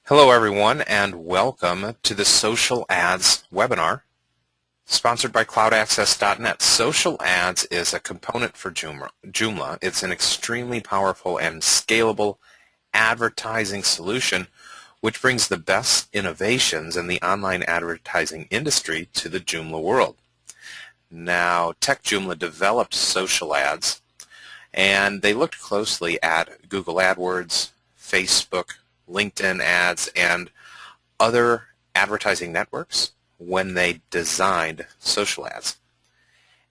Hello everyone, and welcome to the SocialAds Webinar sponsored by CloudAccess.net. SocialAds is a component for Joomla. It's an extremely powerful and scalable advertising solution which brings the best innovations in the online advertising industry to the Joomla world. Now, TechJoomla developed SocialAds, and they looked closely at Google AdWords, Facebook, LinkedIn ads, and other advertising networks when they designed SocialAds.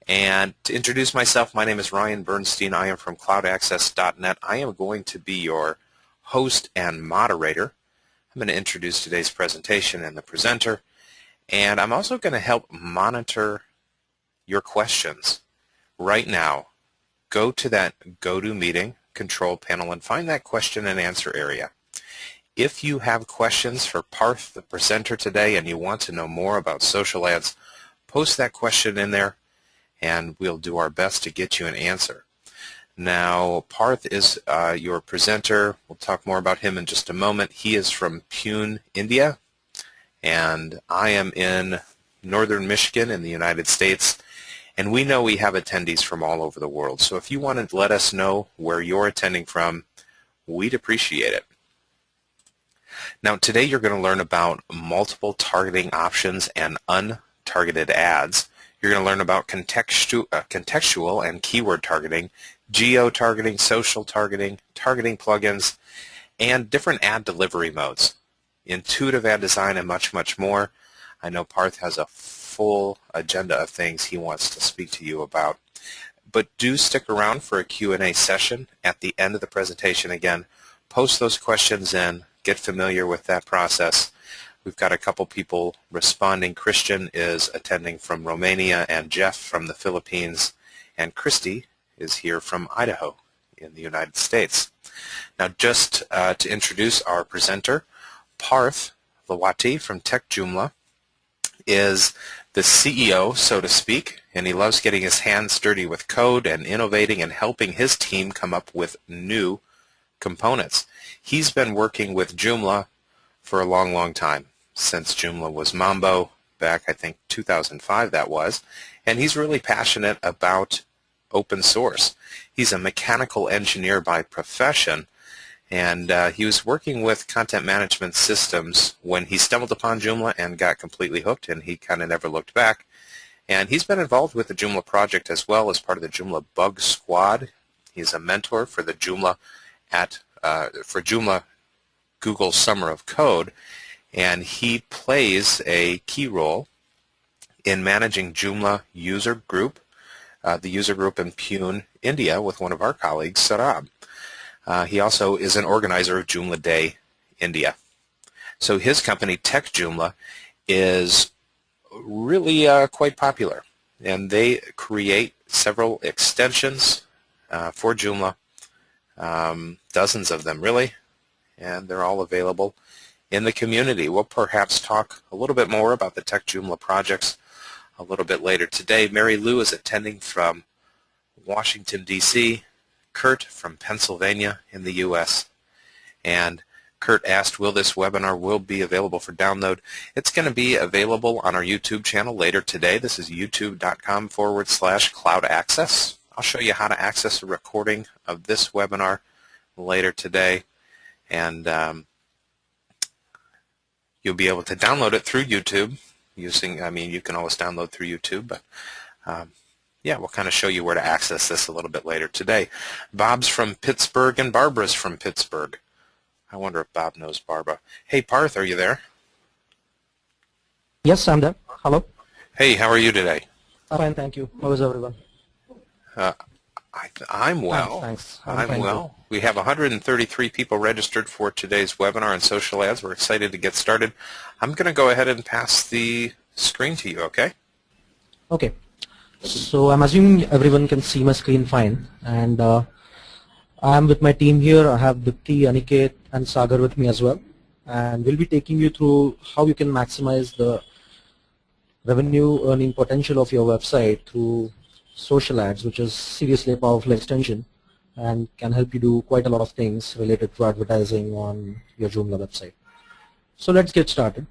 And to introduce myself, my name is Ryan Bernstein. I am from CloudAccess.net. I am going to be your host and moderator. I'm going to introduce today's presentation and the presenter, and I'm also going to help monitor your questions. Right now, go to that GoToMeeting control panel and find that question and answer area. If you have questions for Parth, the presenter today, and you want to know more about SocialAds, post that question in there, and we'll do our best to get you an answer. Now, Parth is your presenter. We'll talk more about him in just a moment. He is from Pune, India, and I am in northern Michigan in the United States, and we know we have attendees from all over the world. So if you want to let us know where you're attending from, we'd appreciate it. Now, today you're going to learn about multiple targeting options and untargeted ads. You're going to learn about contextual and keyword targeting, geo-targeting, social targeting, targeting plugins, and different ad delivery modes, intuitive ad design, and much, much more. I know Parth has a full agenda of things he wants to speak to you about. But do stick around for a Q&A session at the end of the presentation. Again, post those questions in. Get familiar with that process. We've got a couple people responding. Christian is attending from Romania, and Jeff from the Philippines, and Christy is here from Idaho in the United States. Now, just to introduce our presenter, Parth Lawati from TechJoomla is the CEO, so to speak, and he loves getting his hands dirty with code and innovating and helping his team come up with new components. He's been working with Joomla for a long, long time, since Joomla was Mambo back, I think, 2005 that was, and he's really passionate about open source. He's a mechanical engineer by profession, and he was working with content management systems when he stumbled upon Joomla and got completely hooked, and he kind of never looked back. And he's been involved with the Joomla project as well as part of the Joomla Bug Squad. He's a mentor for the Joomla Google Summer of Code, and he plays a key role in managing Joomla user group, the user group in Pune, India, with one of our colleagues, Sarab. He also is an organizer of Joomla Day India. So his company, TechJoomla, is really quite popular, and they create several extensions for Joomla, dozens of them really, and they're all available in the community. We'll perhaps talk a little bit more about the TechJoomla projects a little bit later today. Mary Lou is attending from Washington, D.C., Kurt from Pennsylvania in the U.S., and Kurt asked, will this webinar be available for download? It's going to be available on our YouTube channel later today. This is youtube.com/cloudaccess. I'll show you how to access a recording of this webinar later today, and you'll be able to download it through YouTube using, you can always download through YouTube, but yeah, we'll kind of show you where to access this a little bit later today. Bob's from Pittsburgh, and Barbara's from Pittsburgh. I wonder if Bob knows Barbara. Hey, Parth, are you there? Yes, I'm there. Hello. Hey, how are you today? Fine, thank you. How is everyone? I'm well. Thanks. I'm well. We have 133 people registered for today's webinar on SocialAds. We're excited to get started. I'm going to go ahead and pass the screen to you, okay? Okay. So I'm assuming everyone can see my screen fine. And I'm with my team here. I have Dipti, Aniket, and Sagar with me as well. And we'll be taking you through how you can maximize the revenue earning potential of your website through Social Ads, which is seriously a powerful extension and can help you do quite a lot of things related to advertising on your Joomla website. So let's get started.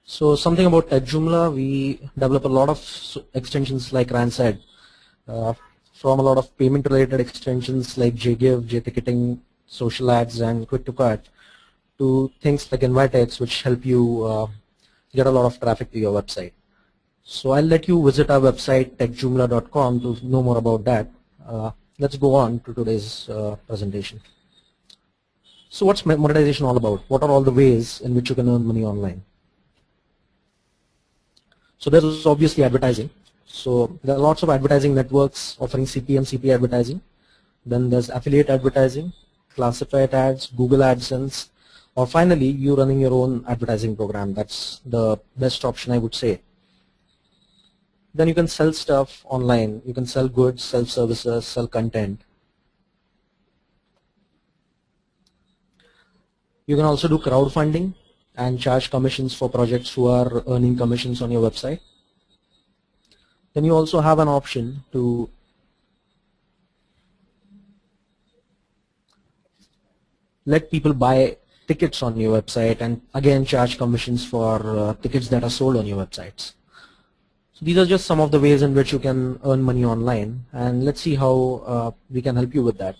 So something about Joomla, we develop a lot of extensions like Ran said, from a lot of payment related extensions like JGive, JTicketing, Social Ads and Quick to Cart to things like Invitex, which help you get a lot of traffic to your website. So I'll let you visit our website techjoomla.com to know more about that. Let's go on to today's presentation. So what's monetization all about? What are all the ways in which you can earn money online? So there's obviously advertising. So there are lots of advertising networks offering CPM, CPA advertising. Then there's affiliate advertising, classified ads, Google AdSense, or finally you running your own advertising program. That's the best option, I would say. Then you can sell stuff online. You can sell goods, sell services, sell content. You can also do crowdfunding and charge commissions for projects who are earning commissions on your website. Then you also have an option to let people buy tickets on your website and again charge commissions for tickets that are sold on your websites. So these are just some of the ways in which you can earn money online, and let's see how we can help you with that.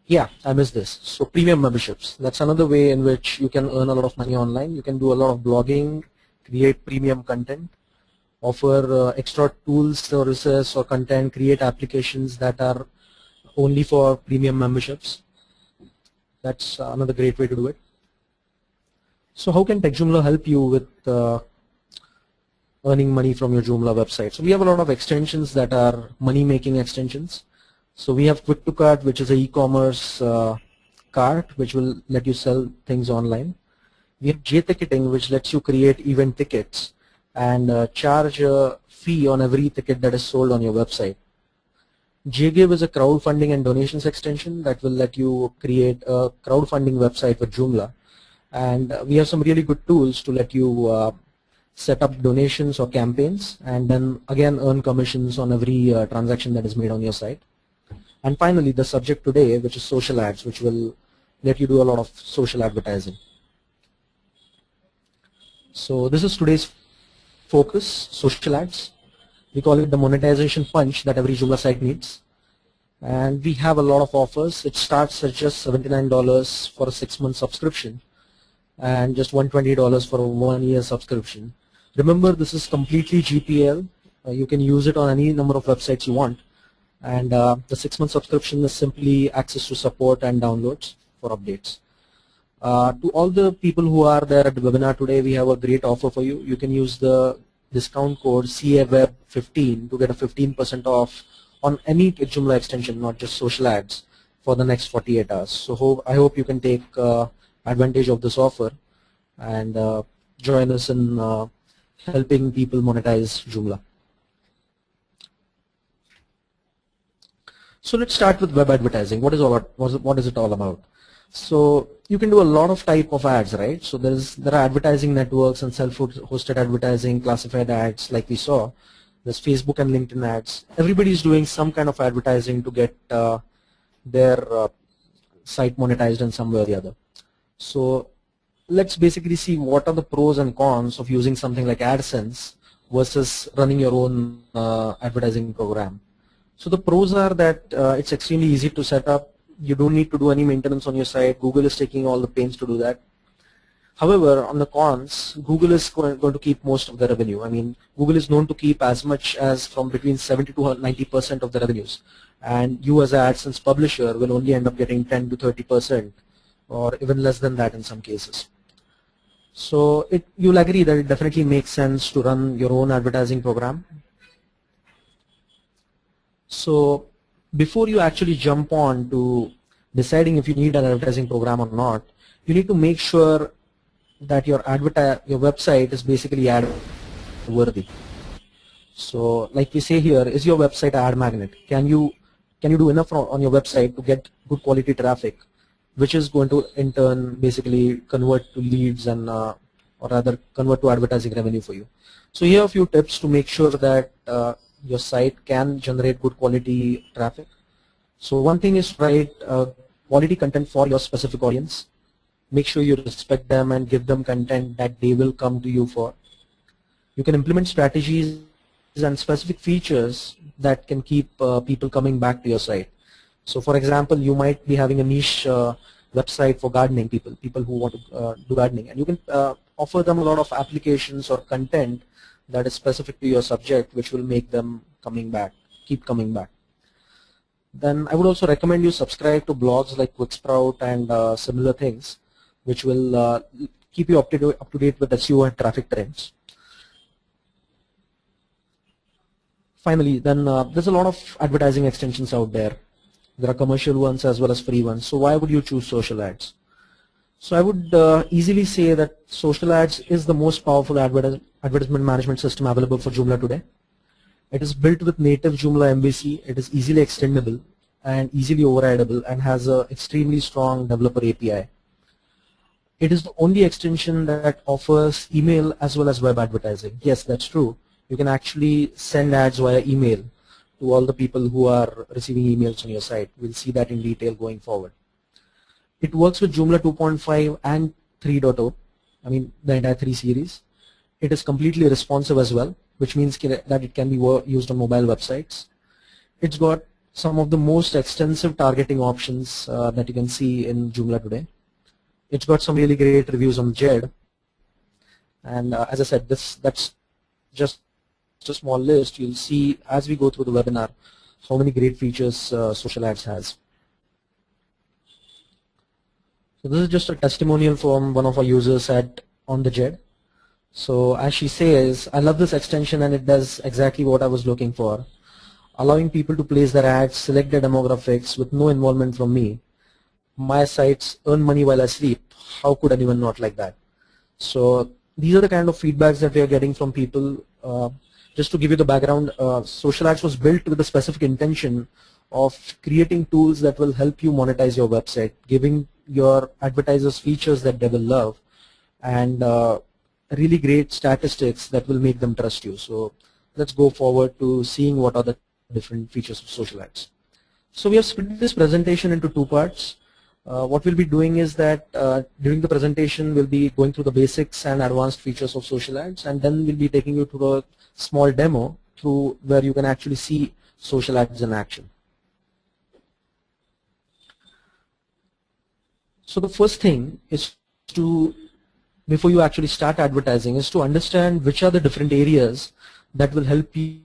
Yeah, I missed this. So premium memberships, that's another way in which you can earn a lot of money online. You can do a lot of blogging, create premium content, offer extra tools, services or content, create applications that are only for premium memberships. That's another great way to do it. So how can TechJoomla help you with earning money from your Joomla website? So we have a lot of extensions that are money making extensions. So we have Quick to Cart, which is an e-commerce cart which will let you sell things online. We have JTicketing, which lets you create event tickets and charge a fee on every ticket that is sold on your website. JGive is a crowdfunding and donations extension that will let you create a crowdfunding website with Joomla. And we have some really good tools to let you set up donations or campaigns and then again earn commissions on every transaction that is made on your site. And finally, the subject today, which is social ads, which will let you do a lot of social advertising. So this is today's focus, social ads. We call it the monetization punch that every Joomla site needs. And we have a lot of offers. It starts at just $79 for a 6-month subscription and just $120 for a 1-year subscription. Remember, this is completely GPL. You can use it on any number of websites you want. And the 6-month subscription is simply access to support and downloads for updates. To all the people who are there at the webinar today, we have a great offer for you. You can use the discount code CAWEB15 to get a 15% off on any Joomla extension, not just social ads, for the next 48 hours. So I hope you can take advantage of this offer and join us in helping people monetize Joomla. So let's start with web advertising. What is it all about? So you can do a lot of type of ads, right? So there are advertising networks and self-hosted advertising, classified ads like we saw. There's Facebook and LinkedIn ads. Everybody's doing some kind of advertising to get their site monetized in some way or the other. So let's basically see what are the pros and cons of using something like AdSense versus running your own advertising program. So the pros are that it's extremely easy to set up. You don't need to do any maintenance on your site. Google is taking all the pains to do that. However, on the cons, Google is going to keep most of the revenue. I mean, Google is known to keep as much as from between 70 to 90% of the revenues. And you as an AdSense publisher will only end up getting 10 to 30% or even less than that in some cases. So you'll agree that it definitely makes sense to run your own advertising program. So before you actually jump on to deciding if you need an advertising program or not, you need to make sure that your website is basically ad worthy. So like we say here, is your website an ad magnet? Can you do enough on your website to get good quality traffic, which is going to in turn basically convert to leads and or rather convert to advertising revenue for you. So here are a few tips to make sure that your site can generate good quality traffic. So one thing is write quality content for your specific audience. Make sure you respect them and give them content that they will come to you for. You can implement strategies and specific features that can keep people coming back to your site. So for example, you might be having a niche website for gardening people who want to do gardening, and you can offer them a lot of applications or content that is specific to your subject, which will make them keep coming back. Then I would also recommend you subscribe to blogs like Quicksprout and similar things, which will keep you up to date with SEO and traffic trends. Finally, then there's a lot of advertising extensions out there. There are commercial ones as well as free ones. So why would you choose social ads? So I would easily say that social ads is the most powerful advertisement management system available for Joomla today. It is built with native Joomla MVC. It is easily extendable and easily overridable and has an extremely strong developer API. It is the only extension that offers email as well as web advertising. Yes, that's true. You can actually send ads via email to all the people who are receiving emails on your site. We'll see that in detail going forward. It works with Joomla 2.5 and 3.0, I mean the entire 3 series. It is completely responsive as well, which means that it can be used on mobile websites. It's got some of the most extensive targeting options that you can see in Joomla today. It's got some really great reviews on JED. And as I said, that's just a small list. You'll see as we go through the webinar how many great features Social Ads has. So this is just a testimonial from one of our users on the JED. So as she says, I love this extension and it does exactly what I was looking for. Allowing people to place their ads, select their demographics with no involvement from me. My sites earn money while I sleep. How could anyone not like that? So these are the kind of feedbacks that we are getting from people. Just to give you the background, Social Ads was built with the specific intention of creating tools that will help you monetize your website, giving your advertisers features that they will love, and really great statistics that will make them trust you. So let's go forward to seeing what are the different features of Social Ads. So we have split this presentation into 2 parts. What we'll be doing is that during the presentation we'll be going through the basics and advanced features of Social Ads, and then we'll be taking you through a small demo through where you can actually see Social Ads in action. So the first thing is before you actually start advertising, is to understand which are the different areas that will help you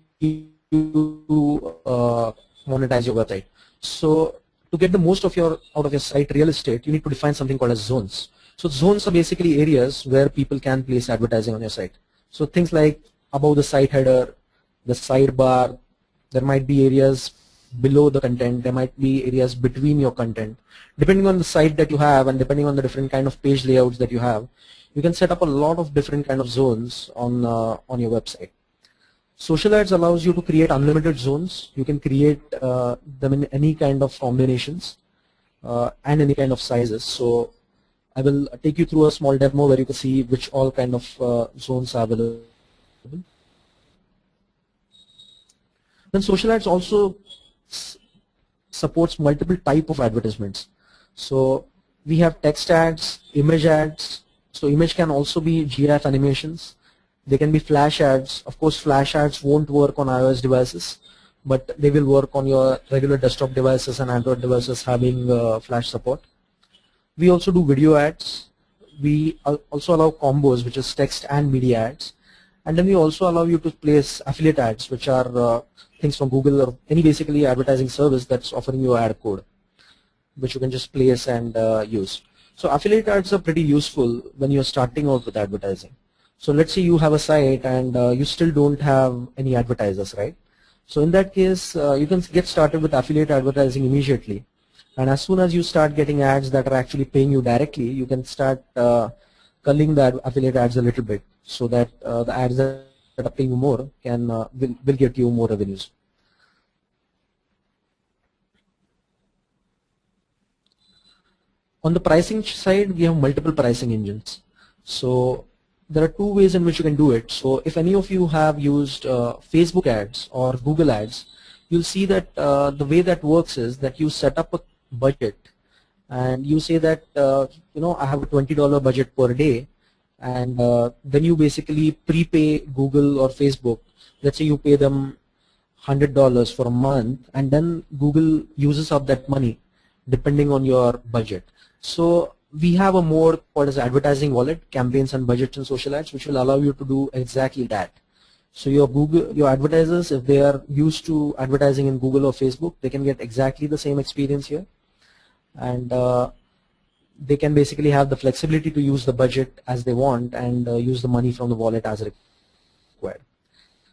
monetize your website. So to get the most out of your site real estate, you need to define something called as zones. So zones are basically areas where people can place advertising on your site. So things like above the site header, the sidebar, there might be areas below the content, there might be areas between your content. Depending on the site that you have and depending on the different kind of page layouts that you have, you can set up a lot of different kind of zones on your website. Social Ads allows you to create unlimited zones. You can create them in any kind of combinations and any kind of sizes. So I will take you through a small demo where you can see which all kind of zones are available. Then Social Ads also supports multiple type of advertisements. So we have text ads, image ads. So image can also be GIF animations. They can be flash ads. Of course, flash ads won't work on iOS devices, but they will work on your regular desktop devices and Android devices having flash support. We also do video ads. We also allow combos, which is text and media ads. And then we also allow you to place affiliate ads, which are things from Google or any basically advertising service that's offering you ad code, which you can just place and use. So affiliate ads are pretty useful when you're starting out with advertising. So let's say you have a site and you still don't have any advertisers, right? So in that case, you can get started with affiliate advertising immediately. And as soon as you start getting ads that are actually paying you directly, you can start culling the affiliate ads a little bit so that the ads that are paying you more will get you more revenues. On the pricing side, we have multiple pricing engines. So there are two ways in which you can do it. So if any of you have used Facebook ads or Google ads, you'll see that the way that works is that you set up a budget and you say that I have a $20 budget per day, and then you basically prepay Google or Facebook. Let's say you pay them $100 for a month, and then Google uses up that money depending on your budget. So we have a mode called as advertising wallet, campaigns and budgets and social ads, which will allow you to do exactly that. So your advertisers, if they are used to advertising in Google or Facebook, they can get exactly the same experience here, and they can basically have the flexibility to use the budget as they want and use the money from the wallet as required.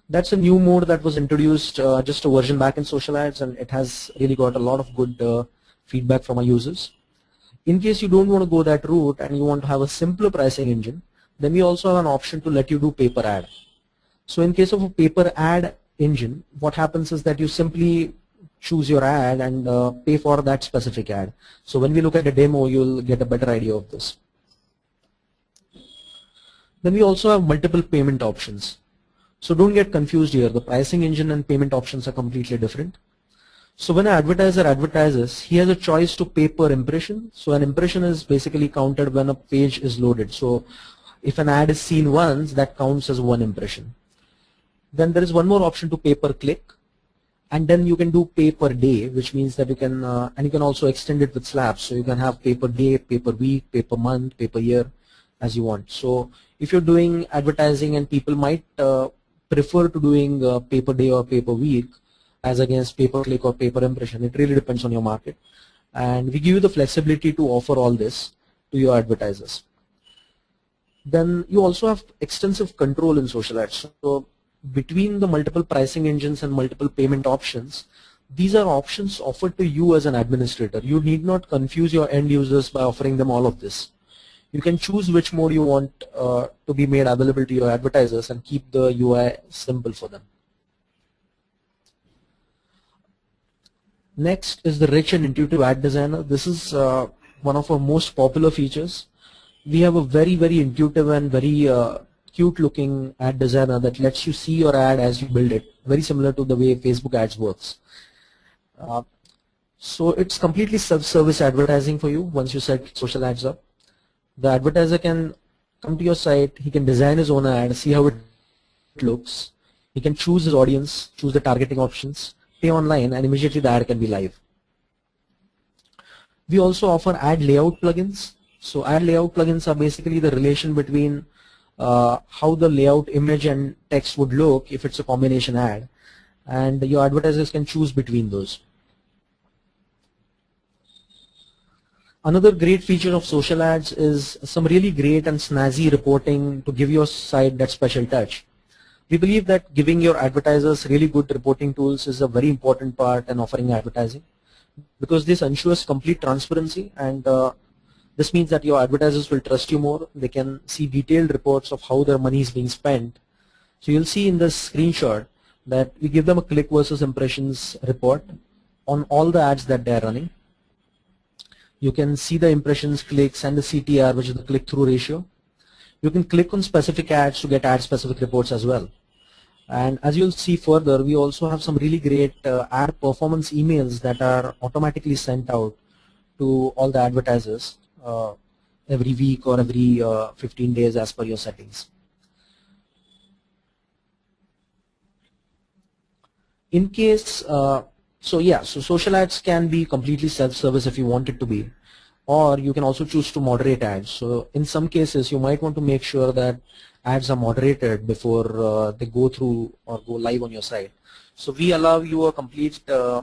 That's a new mode that was introduced just a version back in social ads, and it has really got a lot of good feedback from our users. In case you don't want to go that route and you want to have a simpler pricing engine, then we also have an option to let you do paper ad. So in case of a paper ad engine, what happens is that you simply choose your ad and pay for that specific ad. So when we look at the demo, you'll get a better idea of this. Then we also have multiple payment options. So don't get confused here. The pricing engine and payment options are completely different. So when an advertiser advertises, he has a choice to pay per impression. So an impression is basically counted when a page is loaded. So if an ad is seen once, that counts as one impression. Then there is one more option to pay per click, and then you can do pay per day, which means that you can and you can also extend it with slabs. So you can have pay per day, pay per week, pay per month, pay per year, as you want. So if you're doing advertising and people might prefer to doing pay per day or pay per week as against pay per click or pay per impression, it really depends on your market, and we give you the flexibility to offer all this to your advertisers. Then you also have extensive control in social ads. So between the multiple pricing engines and multiple payment options, these are options offered to you as an administrator. You need not confuse your end users by offering them all of this. You can choose which mode you want to be made available to your advertisers and keep the UI simple for them. Next is the rich and intuitive ad designer. This is one of our most popular features. We have a very intuitive and very cute looking ad designer that lets you see your ad as you build it, very similar to the way Facebook ads works. So it's completely self-service advertising for you once you set social ads up. The advertiser can come to your site, he can design his own ad, see how it looks, he can choose his audience, choose the targeting options, pay online, and immediately the ad can be live. We also offer ad layout plugins. So ad layout plugins are basically the relation between how the layout, image and text would look if it's a combination ad, and your advertisers can choose between those. Another great feature of social ads is some really great and snazzy reporting to give your site that special touch. We believe that giving your advertisers really good reporting tools is a very important part in offering advertising, because this ensures complete transparency, and this means that your advertisers will trust you more. They can see detailed reports of how their money is being spent. So you'll see in this screenshot that we give them a click versus impressions report on all the ads that they're running. You can see the impressions, clicks, and the CTR, which is the click-through ratio. You can click on specific ads to get ad-specific reports as well. And as you'll see further, we also have some really great ad performance emails that are automatically sent out to all the advertisers every week or every 15 days as per your settings. In case, so social ads can be completely self-service if you want it to be, or you can also choose to moderate ads. So in some cases, you might want to make sure that ads are moderated before they go through or go live on your site. So we allow you a complete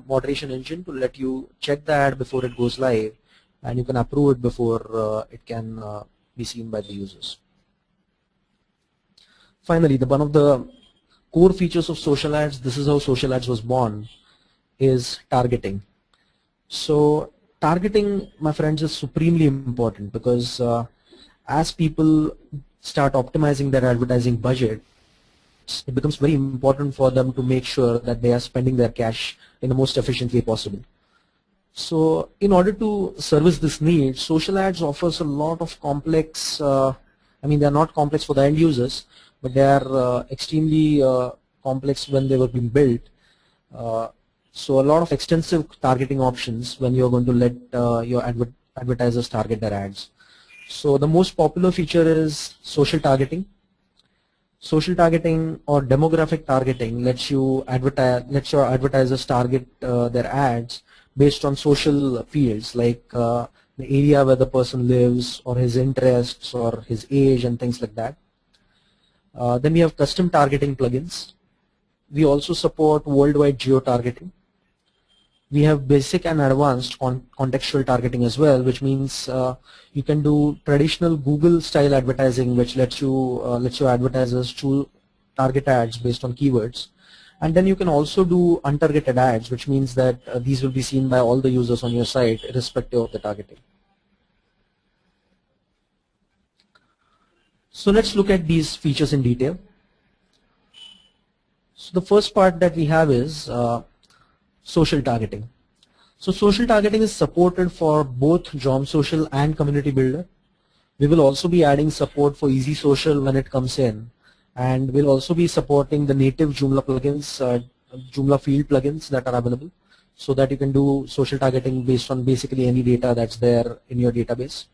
moderation engine to let you check the ad before it goes live, and you can approve it before it can be seen by the users. Finally, one of the core features of social ads, this is how social ads was born, is targeting. So targeting, my friends, is supremely important, because as people start optimizing their advertising budget, it becomes very important for them to make sure that they are spending their cash in the most efficient way possible. So in order to service this need, social ads offers a lot of complex I mean, they are not complex for the end users, but they are extremely complex when they were being built. So a lot of extensive targeting options when you're going to let your advertisers target their ads. So the most popular feature is social targeting. Social targeting or demographic targeting lets your advertisers target their ads based on social fields like the area where the person lives, or his interests, or his age, and things like that. Then we have custom targeting plugins. We also support worldwide geo-targeting. We have basic and advanced contextual targeting as well, which means you can do traditional Google style advertising, which lets your advertisers to target ads based on keywords. And then you can also do untargeted ads, which means that these will be seen by all the users on your site irrespective of the targeting. So let's look at these features in detail. So the first part that we have is social targeting. So social targeting is supported for both Joom Social and Community Builder. We will also be adding support for Easy Social when it comes in, and we'll also be supporting the native Joomla plugins, Joomla field plugins that are available, so that you can do social targeting based on basically any data that's there in your database.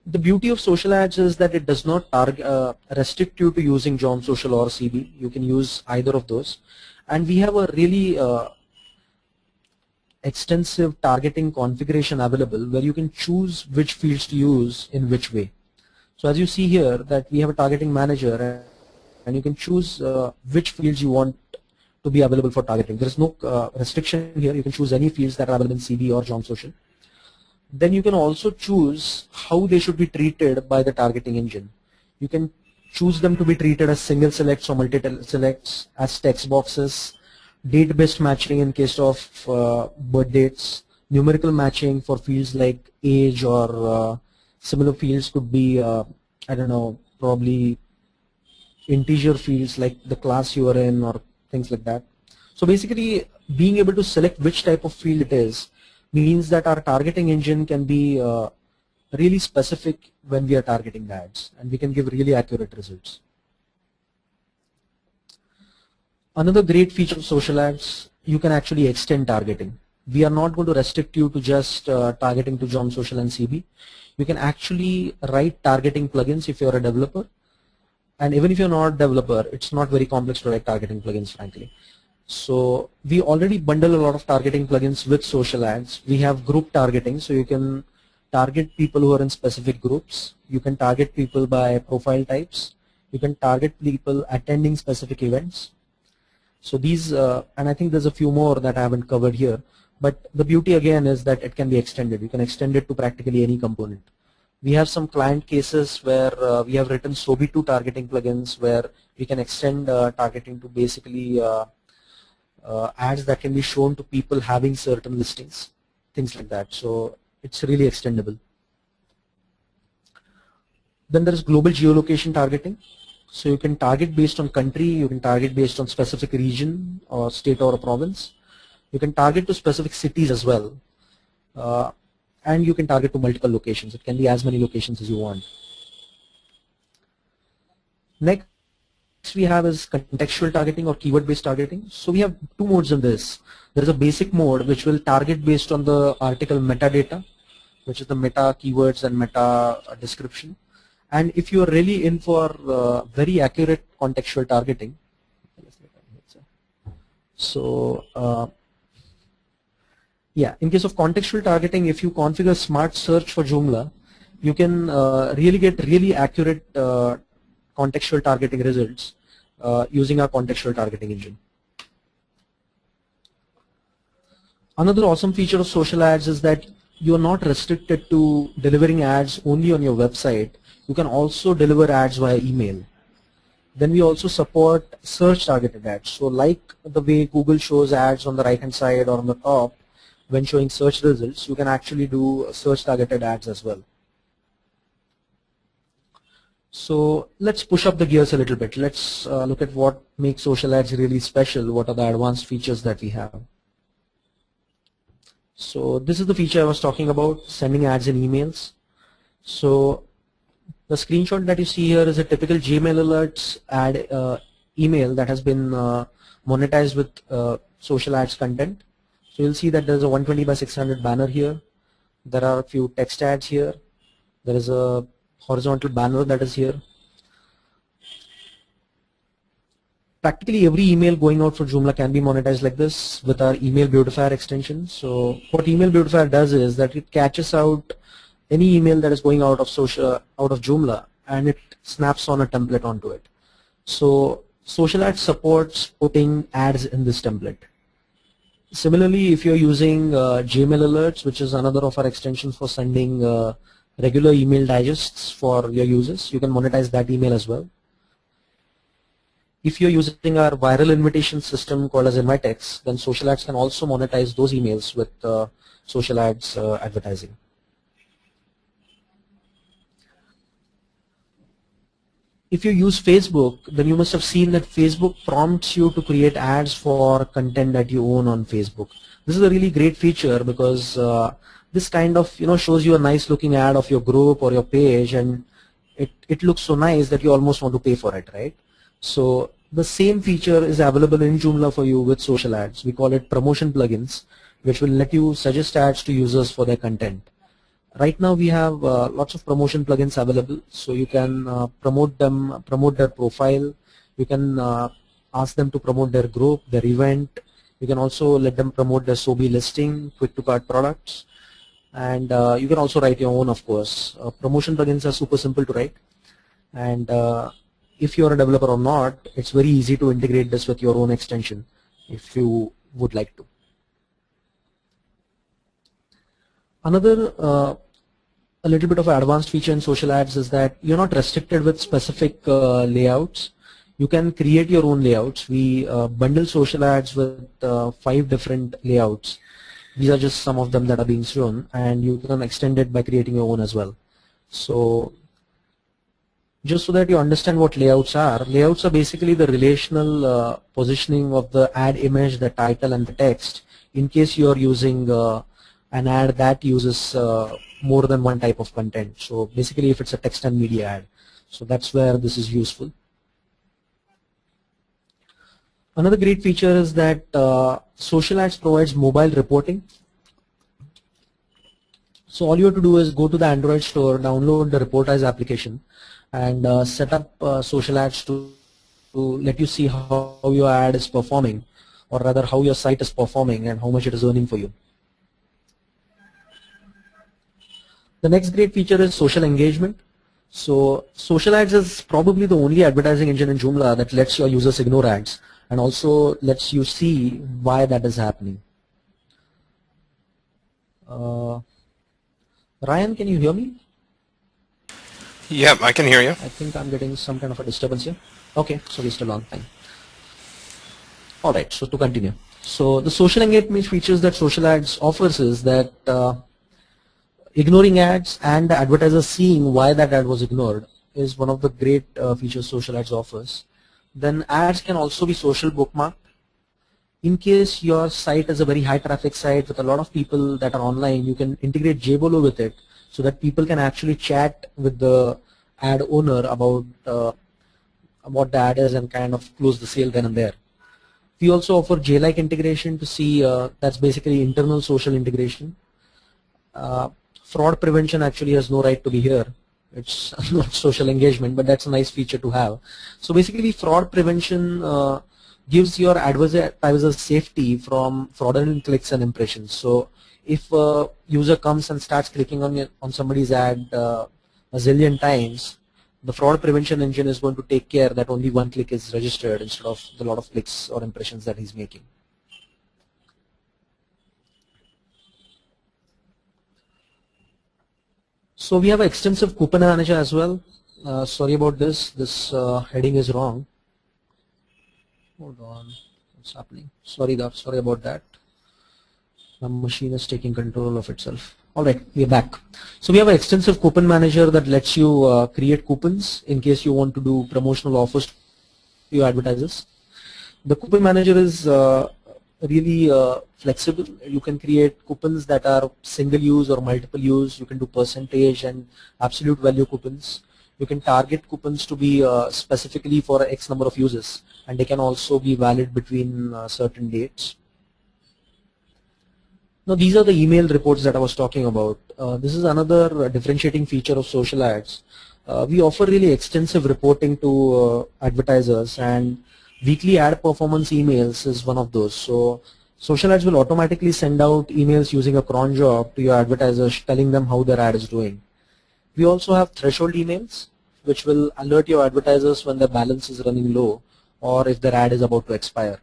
The beauty of social ads is that it does not restrict you to using Joom Social or CB. You can use either of those, and we have a really extensive targeting configuration available where you can choose which fields to use in which way. So as you see here that we have a targeting manager, and you can choose which fields you want to be available for targeting. There is no restriction here. You can choose any fields that are available in CB or Joom Social. Then you can also choose how they should be treated by the targeting engine. You can choose them to be treated as single selects or multi selects, as text boxes, date-based matching in case of birth dates, numerical matching for fields like age, or similar fields could be, I don't know, probably integer fields like the class you are in or things like that. So basically, being able to select which type of field it is means that our targeting engine can be really specific when we are targeting the ads, and we can give really accurate results. Another great feature of social ads, you can actually extend targeting. We are not going to restrict you to just targeting to Joom Social and CB. You can actually write targeting plugins if you're a developer. And even if you're not a developer, it's not very complex to write targeting plugins, frankly. So we already bundle a lot of targeting plugins with social ads. We have group targeting, so you can target people who are in specific groups. You can target people by profile types. You can target people attending specific events. So these, and I think there's a few more that I haven't covered here, but the beauty again is that it can be extended. You can extend it to practically any component. We have some client cases where we have written SOBI2 targeting plugins where we can extend targeting to basically ads that can be shown to people having certain listings, things like that. So it's really extendable. Then there is global geolocation targeting. So you can target based on country, you can target based on specific region or state or a province. You can target to specific cities as well. And you can target to multiple locations. It can be as many locations as you want. Next we have is contextual targeting or keyword based targeting. So we have two modes in this. There is a basic mode which will target based on the article metadata, which is the meta keywords and meta description. And if you are really in for very accurate contextual targeting, so yeah, in case of contextual targeting, if you configure smart search for Joomla, you can really get really accurate contextual targeting results using our contextual targeting engine. Another awesome feature of social ads is that you are not restricted to delivering ads only on your website. You can also deliver ads via email. Then we also support search targeted ads. So like the way Google shows ads on the right hand side or on the top when showing search results, you can actually do search targeted ads as well. So let's push up the gears a little bit. Let's look at what makes social ads really special. What are the advanced features that we have? So this is the feature I was talking about, sending ads in emails. So The screenshot that you see here is a typical Gmail alerts ad email that has been monetized with social ads content. So you'll see that there's a 120 by 600 banner here. There are a few text ads here. There is a horizontal banner that is here. Practically every email going out for Joomla can be monetized like this with our email beautifier extension. So what email beautifier does is that it catches out any email that is going out of Joomla, and it snaps on a template onto it. So SocialAds supports putting ads in this template. Similarly, if you're using Gmail alerts, which is another of our extensions for sending regular email digests for your users, you can monetize that email as well. If you're using our viral invitation system called as Invitex, then SocialAds can also monetize those emails with SocialAds advertising. If you use Facebook, then you must have seen that Facebook prompts you to create ads for content that you own on Facebook. This is a really great feature because this kind of shows you a nice looking ad of your group or your page, and it looks so nice that you almost want to pay for it, right? So the same feature is available in Joomla for you with social ads. We call it promotion plugins, which will let you suggest ads to users for their content. Right now we have lots of promotion plugins available, so you can promote their profile. You can ask them to promote their group, their event. You can also let them promote their SOBI listing, quick to cart products, and you can also write your own, of course. Promotion plugins are super simple to write, and if you're a developer or not, it's very easy to integrate this with your own extension if you would like to. Another a little bit of an advanced feature in social ads is that you're not restricted with specific layouts. You can create your own layouts. We bundle social ads with 5 different layouts. These are just some of them that are being shown, and you can extend it by creating your own as well. So just so that you understand what layouts are basically the relational positioning of the ad image, the title, and the text in case you are using an ad that uses more than one type of content. So basically if it's a text and media ad, so that's where this is useful. Another great feature is that social ads provides mobile reporting. So all you have to do is go to the Android store, download the Reportize application, and set up social ads to let you see how your ad is performing, or rather how your site is performing and how much it is earning for you. The next great feature is social engagement. So social ads is probably the only advertising engine in Joomla that lets your users ignore ads and also lets you see why that is happening. Ryan, can you hear me? Yep, I can hear you. I think I'm getting some kind of a disturbance here. Okay, so we're still on time. Alright, so to continue. So the social engagement features that social ads offers is that ignoring ads and the advertiser seeing why that ad was ignored is one of the great features social ads offers. Then ads can also be social bookmarked. In case your site is a very high traffic site with a lot of people that are online, you can integrate JBolo with it so that people can actually chat with the ad owner about what the ad is and kind of close the sale then and there. We also offer J-like integration to see that's basically internal social integration. Fraud prevention actually has no right to be here. It's not social engagement, but that's a nice feature to have. So basically fraud prevention gives your advertiser safety from fraudulent clicks and impressions. So if a user comes and starts clicking on somebody's ad a zillion times, the fraud prevention engine is going to take care that only one click is registered instead of the lot of clicks or impressions that he's making. So we have an extensive coupon manager as well. Sorry about this. This heading is wrong. Hold on. What's happening? Sorry about that. The machine is taking control of itself. Alright, we are back. So we have an extensive coupon manager that lets you create coupons in case you want to do promotional offers to your advertisers. The coupon manager is really flexible. You can create coupons that are single use or multiple use. You can do percentage and absolute value coupons. You can target coupons to be specifically for X number of users, and they can also be valid between certain dates. Now these are the email reports that I was talking about. This is another differentiating feature of social ads. We offer really extensive reporting to advertisers, and weekly ad performance emails is one of those. So social ads will automatically send out emails using a cron job to your advertisers telling them how their ad is doing. We also have threshold emails which will alert your advertisers when their balance is running low or if their ad is about to expire.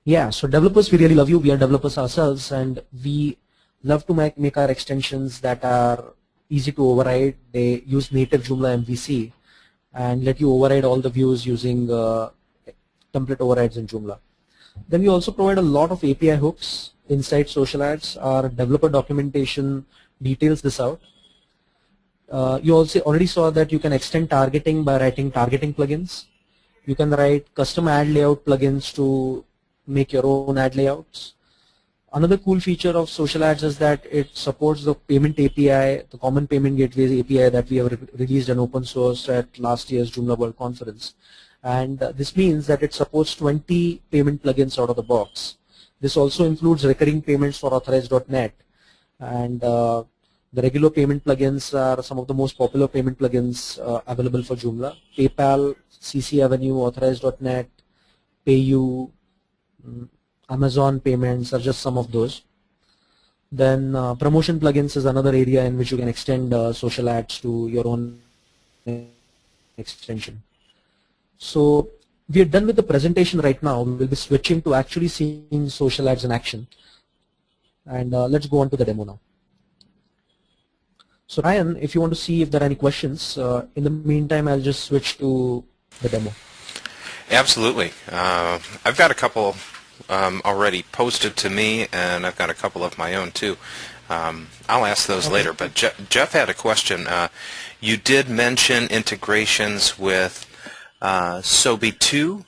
Yeah, so developers, we really love you. We are developers ourselves, and we love to make our extensions that are easy to override. They use native Joomla MVC and let you override all the views using template overrides in Joomla. Then we also provide a lot of API hooks inside social ads. Our developer documentation details this out. You also already saw that you can extend targeting by writing targeting plugins. You can write custom ad layout plugins to make your own ad layouts. Another cool feature of social ads is that it supports the payment API, the common payment gateways API that we have released and open sourced at last year's Joomla World Conference. And this means that it supports 20 payment plugins out of the box. This also includes recurring payments for Authorize.net, and the regular payment plugins are some of the most popular payment plugins available for Joomla. PayPal, CC Avenue, Authorize.net, PayU, Amazon payments are just some of those. Then promotion plugins is another area in which you can extend social ads to your own extension. So we are done with the presentation right now. We will be switching to actually seeing social ads in action. And let's go on to the demo now. So Ryan, if you want to see if there are any questions, in the meantime, I'll just switch to the demo. Absolutely. I've got a couple already posted to me, and I've got a couple of my own too. I'll ask those later, but Jeff had a question. You did mention integrations with Sobi 2.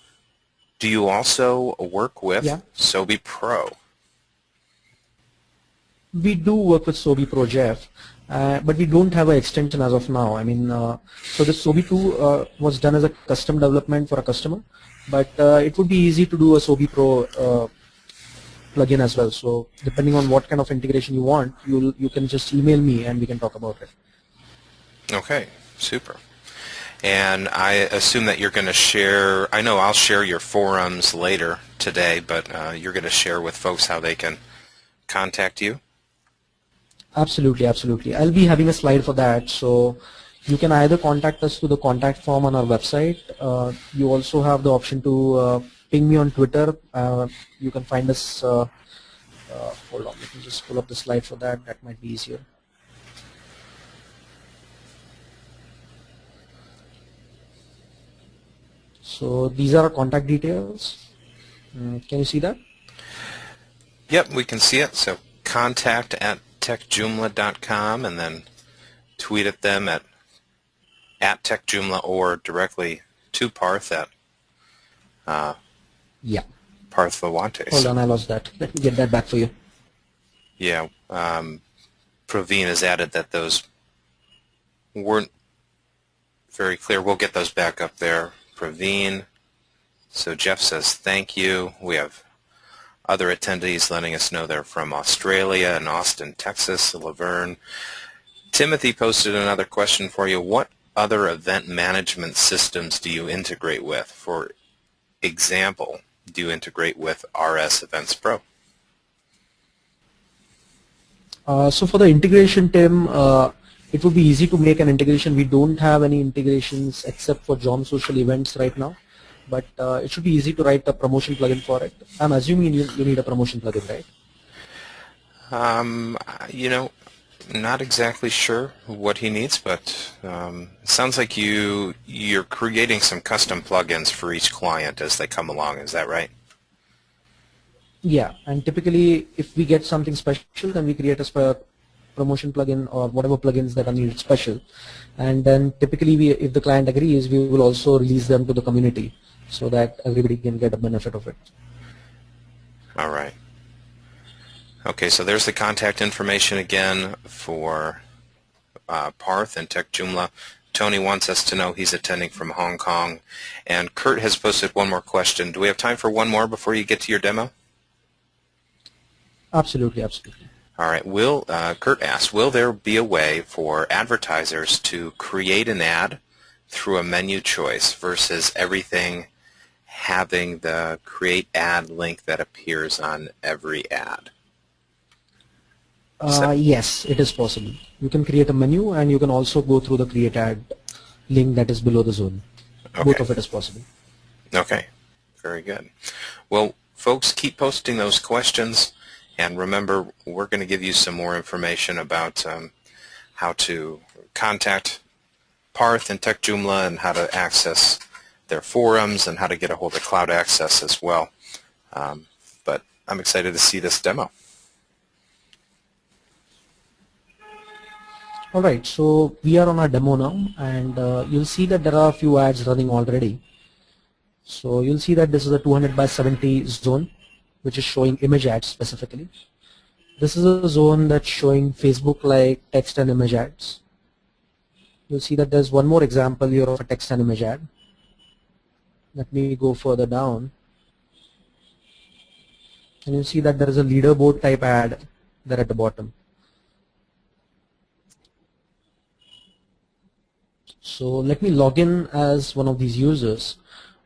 Do you also work with Sobi Pro? We do work with Sobi Pro, Jeff, but we don't have an extension as of now. I mean, so the Sobi 2 was done as a custom development for a customer, but it would be easy to do a Sobi Pro plugin as well. So depending on what kind of integration you want, you can just email me and we can talk about it. Okay, super. And I assume that you're going to share, I know I'll share your forums later today, but you're going to share with folks how they can contact you? Absolutely, absolutely. I'll be having a slide for that. So you can either contact us through the contact form on our website. You also have the option to ping me on Twitter. You can find us, hold on, let me just pull up the slide for that. That might be easier. So these are our contact details. Can you see that? Yep, we can see it. So contact at techjoomla.com, and then tweet at them at techjoomla or directly to Parth at Parth Vawantes. Hold on, I lost that. Let me get that back for you. Yeah, Praveen has added that those weren't very clear. We'll get those back up there. Praveen. So Jeff says thank you. We have other attendees letting us know they're from Australia and Austin, Texas, Laverne. Timothy posted another question for you. What other event management systems do you integrate with? For example, do you integrate with RS Events Pro? So for the integration, Tim, it would be easy to make an integration. We don't have any integrations except for Jom Social Events right now, but it should be easy to write a promotion plugin for it. I'm assuming you need a promotion plugin, right? You know, not exactly sure what he needs, but it sounds like you're creating some custom plugins for each client as they come along. Is that right? Yeah, and typically if we get something special, then we create a promotion plugin or whatever plugins that are needed special, and then typically if the client agrees, we will also release them to the community so that everybody can get a benefit of it. All right. Okay, so there's the contact information again for Parth and Tech Joomla. Tony wants us to know he's attending from Hong Kong. And Kurt has posted one more question. Do we have time for one more before you get to your demo? Absolutely, absolutely. All right. Kurt asks, will there be a way for advertisers to create an ad through a menu choice versus everything having the create ad link that appears on every ad? Yes, it is possible. You can create a menu and you can also go through the create ad link that is below the zone. Okay. Both of it is possible. Okay, very good. Well, folks, keep posting those questions, and remember, we're going to give you some more information about how to contact Parth and Tech Joomla and how to access their forums and how to get a hold of Cloud Access as well. But I'm excited to see this demo. Alright, so we are on our demo now, and you'll see that there are a few ads running already. So you'll see that this is a 200 by 70 zone, which is showing image ads specifically. This is a zone that's showing Facebook-like text and image ads. You'll see that there's one more example here of a text and image ad. Let me go further down. And you'll see that there is a leaderboard type ad there at the bottom. So let me log in as one of these users,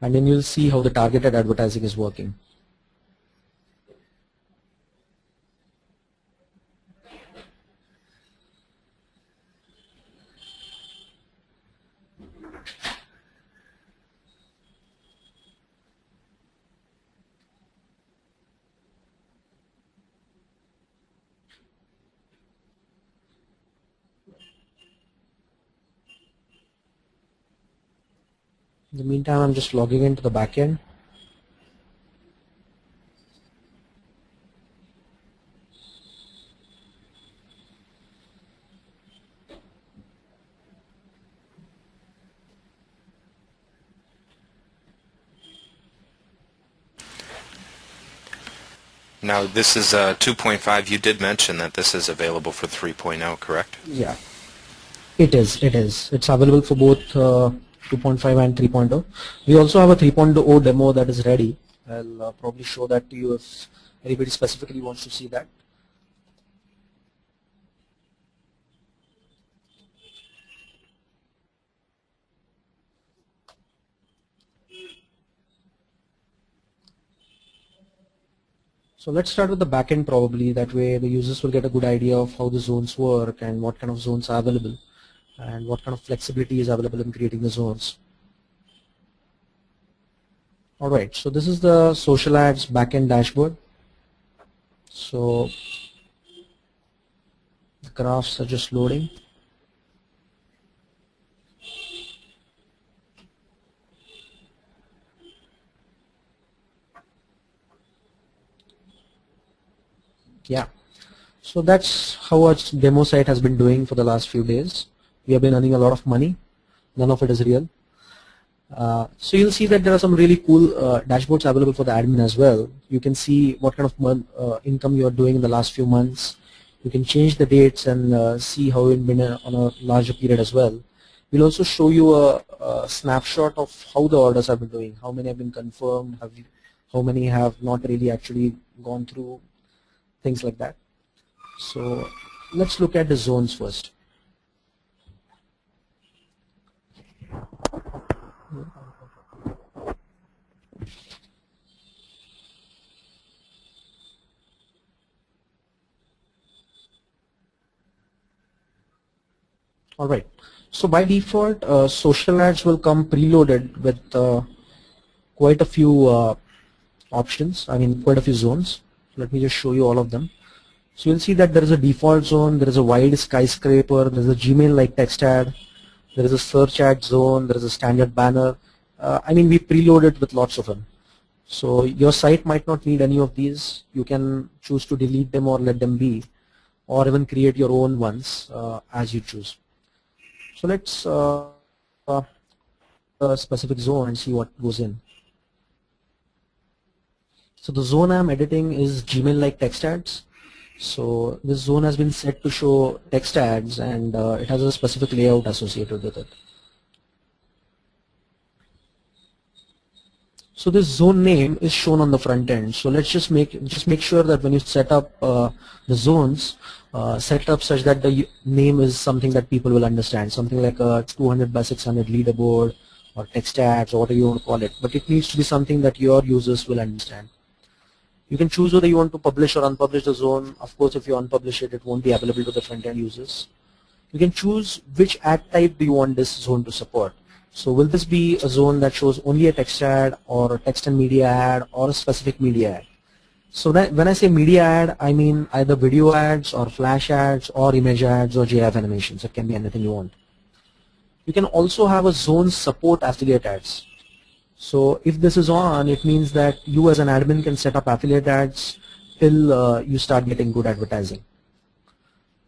and then you'll see how the targeted advertising is working. In the meantime, I'm just logging into the backend. Now, this is 2.5. You did mention that this is available for 3.0, correct? Yeah, it is. It is. It's available for both 2.5 and 3.0. We also have a 3.0 demo that is ready. I'll probably show that to you if anybody specifically wants to see that. So let's start with the backend probably. That way the users will get a good idea of how the zones work and what kind of zones are available and what kind of flexibility is available in creating the zones. Alright, so this is the SocialAds backend dashboard. So the graphs are just loading. Yeah, so that's how our demo site has been doing for the last few days. We have been earning a lot of money. None of it is real. So you'll see that there are some really cool dashboards available for the admin as well. You can see what kind of income you are doing in the last few months. You can change the dates and see how you've been on a larger period as well. We'll also show you a snapshot of how the orders have been doing, how many have been confirmed, how many have not really actually gone through, things like that. So let's look at the zones first. Alright, so by default social ads will come preloaded with quite a few options, quite a few zones. Let me just show you all of them. So you'll see that there is a default zone, there is a wide skyscraper, there is a Gmail-like text ad, there is a search ad zone, there is a standard banner. We preloaded with lots of them. So your site might not need any of these. You can choose to delete them or let them be, or even create your own ones as you choose. So let's a specific zone and see what goes in. So the zone I'm editing is Gmail-like text ads. So this zone has been set to show text ads, and it has a specific layout associated with it. So this zone name is shown on the front end. So let's just make sure that when you set up the zones, set up such that the name is something that people will understand, something like a 200 by 600 leaderboard or text ads or whatever you want to call it. But it needs to be something that your users will understand. You can choose whether you want to publish or unpublish the zone. Of course, if you unpublish it, it won't be available to the front-end users. You can choose which ad type do you want this zone to support. So will this be a zone that shows only a text ad or a text and media ad or a specific media ad? So that when I say media ad, I mean either video ads or flash ads or image ads or GIF animations. It can be anything you want. You can also have a zone support affiliate ads. So if this is on, it means that you as an admin can set up affiliate ads till you start getting good advertising.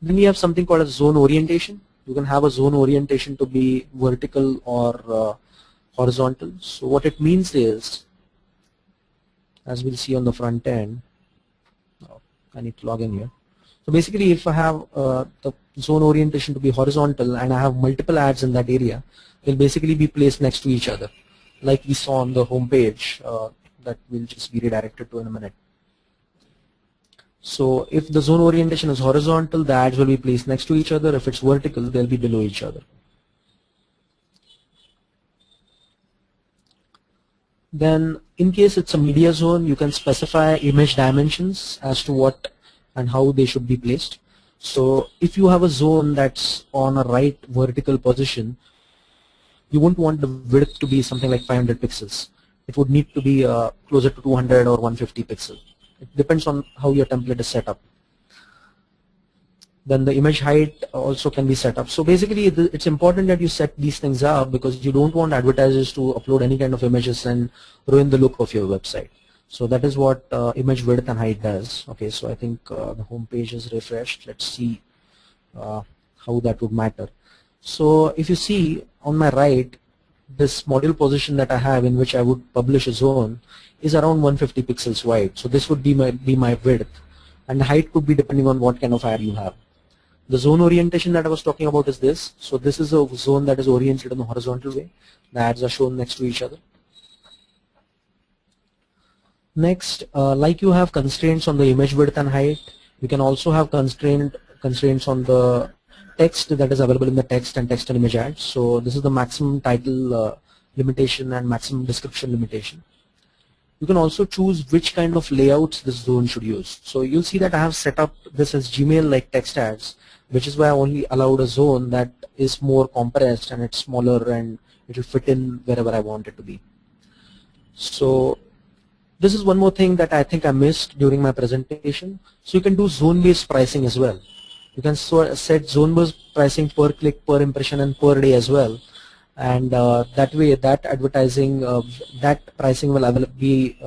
Then we have something called a zone orientation. You can have a zone orientation to be vertical or horizontal. So what it means is, as we'll see on the front end, I need to log in here. So basically, if I have the zone orientation to be horizontal and I have multiple ads in that area, they'll basically be placed next to each other, like we saw on the home page that we'll just be redirected to in a minute. So if the zone orientation is horizontal, the ads will be placed next to each other. If it's vertical, they'll be below each other. Then in case it's a media zone, you can specify image dimensions as to what and how they should be placed. So if you have a zone that's on a right vertical position, you won't want the width to be something like 500 pixels. It would need to be closer to 200 or 150 pixels. It depends on how your template is set up. Then the image height also can be set up. So basically it's important that you set these things up because you don't want advertisers to upload any kind of images and ruin the look of your website. So that is what image width and height does. Okay, so I think the home page is refreshed. Let's see how that would matter. So if you see on my right, this module position that I have in which I would publish a zone is around 150 pixels wide. So this would be my width, and the height could be depending on what kind of ad you have. The zone orientation that I was talking about is this. So this is a zone that is oriented in a horizontal way. The ads are shown next to each other. Next, like you have constraints on the image width and height, you can also have constraints on the text that is available in the text and image ads. So this is the maximum title limitation and maximum description limitation. You can also choose which kind of layouts this zone should use. So you'll see that I have set up this as Gmail-like text ads, which is why I only allowed a zone that is more compressed and it's smaller and it will fit in wherever I want it to be. So this is one more thing that I think I missed during my presentation. So you can do zone-based pricing as well. You can set zone-based pricing per click, per impression, and per day as well. And that way, that advertising, that pricing will be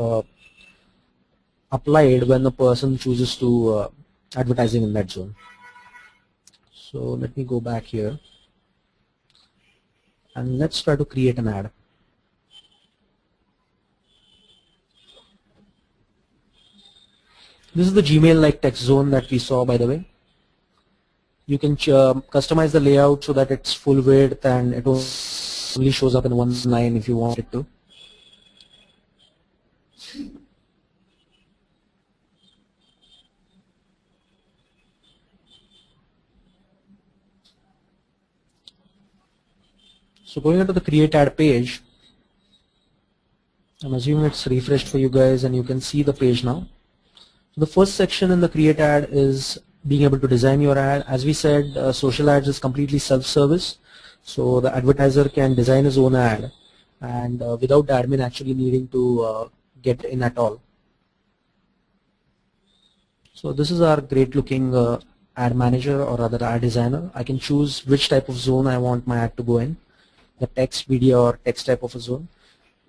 applied when the person chooses to advertising in that zone. So let me go back here, and let's try to create an ad. This is the Gmail-like text zone that we saw, by the way. You can customize the layout so that it's full width and it only shows up in one line if you want it to. So going into the create ad page, I'm assuming it's refreshed for you guys and you can see the page now. So the first section in the create ad is being able to design your ad. As we said, social ads is completely self-service. So the advertiser can design his own ad and without the admin actually needing to get in at all. So this is our great looking ad manager, or rather ad designer. I can choose which type of zone I want my ad to go in, the text, video, or text type of a zone.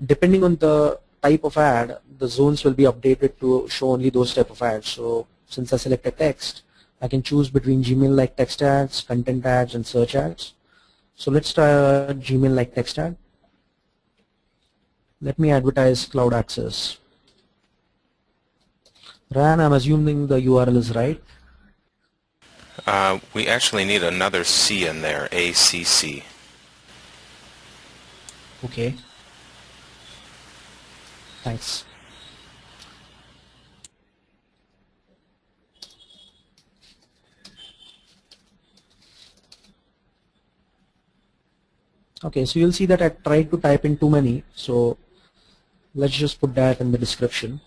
Depending on the type of ad, the zones will be updated to show only those type of ads. So since I selected text, I can choose between Gmail-like text ads, content ads, and search ads. So let's try a Gmail-like text ad. Let me advertise CloudAccess. Ryan, I'm assuming the URL is right. We actually need another C in there, ACC. Okay. Thanks. Okay, so you'll see that I tried to type in too many, so let's just put that in the description.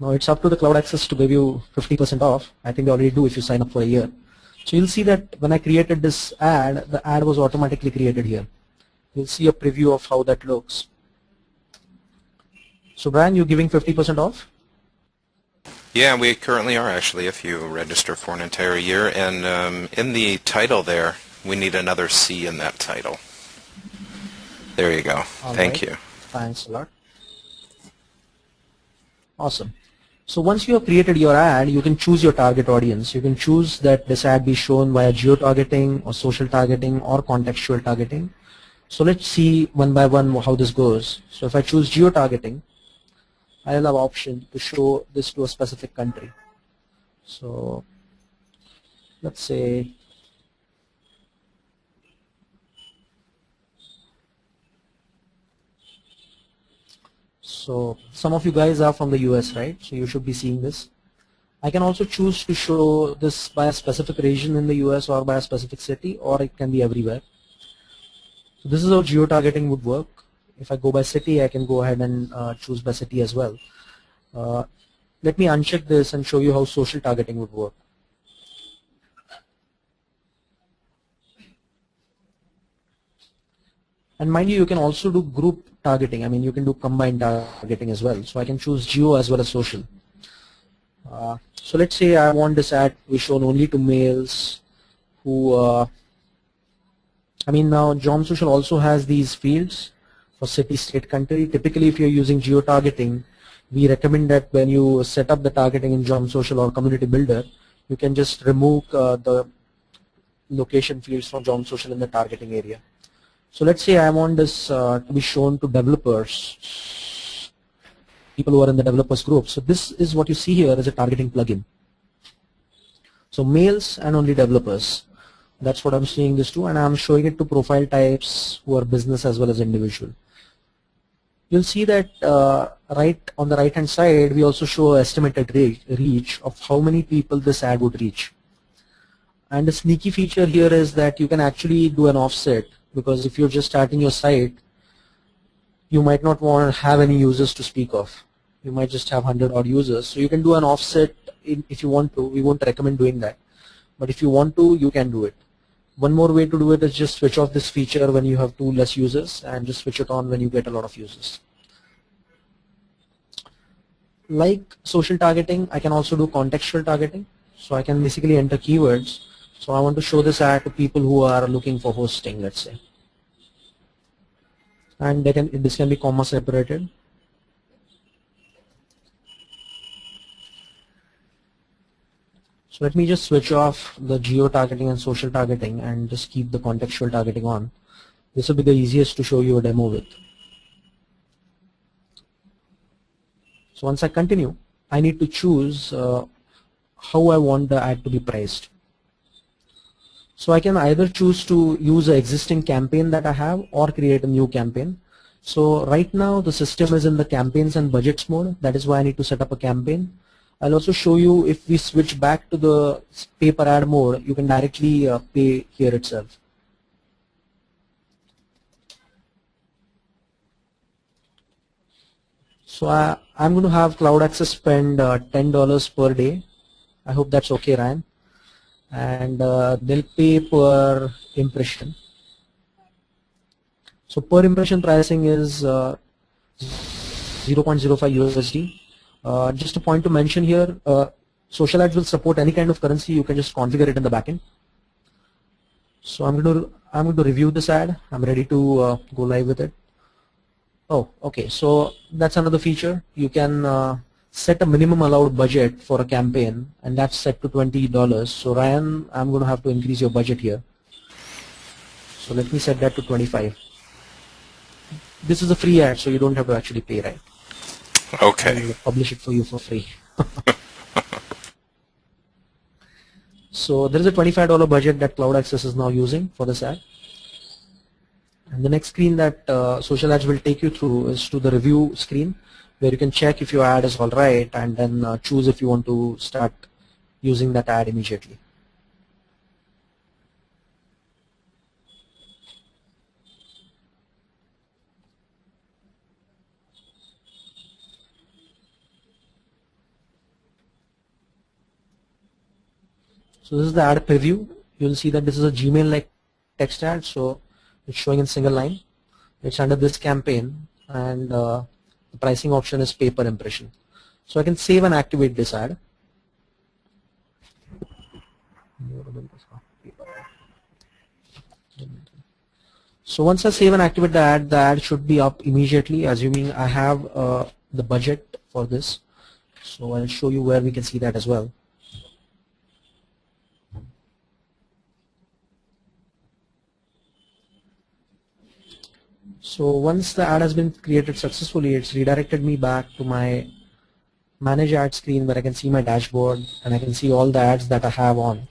Now it's up to the Cloud Access to give you 50% off. I think they already do if you sign up for a year. So you'll see that when I created this ad, the ad was automatically created here. You'll see a preview of how that looks. So Brian, you're giving 50% off? Yeah, we currently are actually if you register for an entire year. And in the title there, we need another C in that title. There you go. Thank you. Thanks a lot. Awesome. So once you have created your ad, you can choose your target audience. You can choose that this ad be shown via geo-targeting or social targeting or contextual targeting. So let's see one by one how this goes. So if I choose geo-targeting, I'll have option to show this to a specific country. So let's say so some of you guys are from the US, right? So you should be seeing this. I can also choose to show this by a specific region in the US or by a specific city, or it can be everywhere. So this is how geo-targeting would work. If I go by city, I can go ahead and choose by city as well. Let me uncheck this and show you how social targeting would work. And mind you, you can also do group targeting. I mean, you can do combined targeting as well. So I can choose geo as well as social. So let's say I want this ad to be shown only to males who, I mean now Joom Social also has these fields for city, state, country. Typically if you're using geo-targeting, we recommend that when you set up the targeting in Joom Social or Community Builder, you can just remove the location fields from Joom Social in the targeting area. So let's say I want this to be shown to developers, people who are in the developers group. So this is what you see here as a targeting plugin. So males and only developers. That's what I'm seeing this to, and I'm showing it to profile types who are business as well as individual. You'll see that right on the right hand side, we also show estimated reach of how many people this ad would reach. And the sneaky feature here is that you can actually do an offset, because if you're just starting your site, you might not want to have any users to speak of. You might just have 100 odd users. So you can do an offset if you want to. We won't recommend doing that. But if you want to, you can do it. One more way to do it is just switch off this feature when you have two less users and just switch it on when you get a lot of users. Like social targeting, I can also do contextual targeting. So I can basically enter keywords. So I want to show this ad to people who are looking for hosting, let's say. And this can be comma separated. So let me just switch off the geo-targeting and social targeting and just keep the contextual targeting on. This will be the easiest to show you a demo with. So once I continue, I need to choose how I want the ad to be priced. So I can either choose to use an existing campaign that I have or create a new campaign. So right now the system is in the campaigns and budgets mode. That is why I need to set up a campaign. I'll also show you if we switch back to the pay per ad mode, you can directly pay here itself. So I'm going to have Cloud Access spend $10 per day. I hope that's okay, Ryan. And they'll pay per impression. So per impression pricing is 0.05 USD. Just a point to mention here, SocialAds will support any kind of currency. You can just configure it in the backend. So I'm going to review this ad. I'm ready to go live with it. Oh, okay. So that's another feature. You can set a minimum allowed budget for a campaign, and that's set to $20. So Ryan, I'm going to have to increase your budget here. So let me set that to 25. This is a free ad, so you don't have to actually pay, right? Okay. I'll publish it for you for free. So there is a $25 budget that CloudAccess is now using for this ad. And the next screen that SocialAds will take you through is to the review screen, where you can check if your ad is all right and then choose if you want to start using that ad immediately. So this is the ad preview. You'll see that this is a Gmail-like text ad, so it's showing in single line. It's under this campaign, and the pricing option is pay per impression. So I can save and activate this ad. So once I save and activate the ad should be up immediately, assuming I have the budget for this. So I'll show you where we can see that as well. So once the ad has been created successfully, it's redirected me back to my manage ad screen, where I can see my dashboard and I can see all the ads that I have on.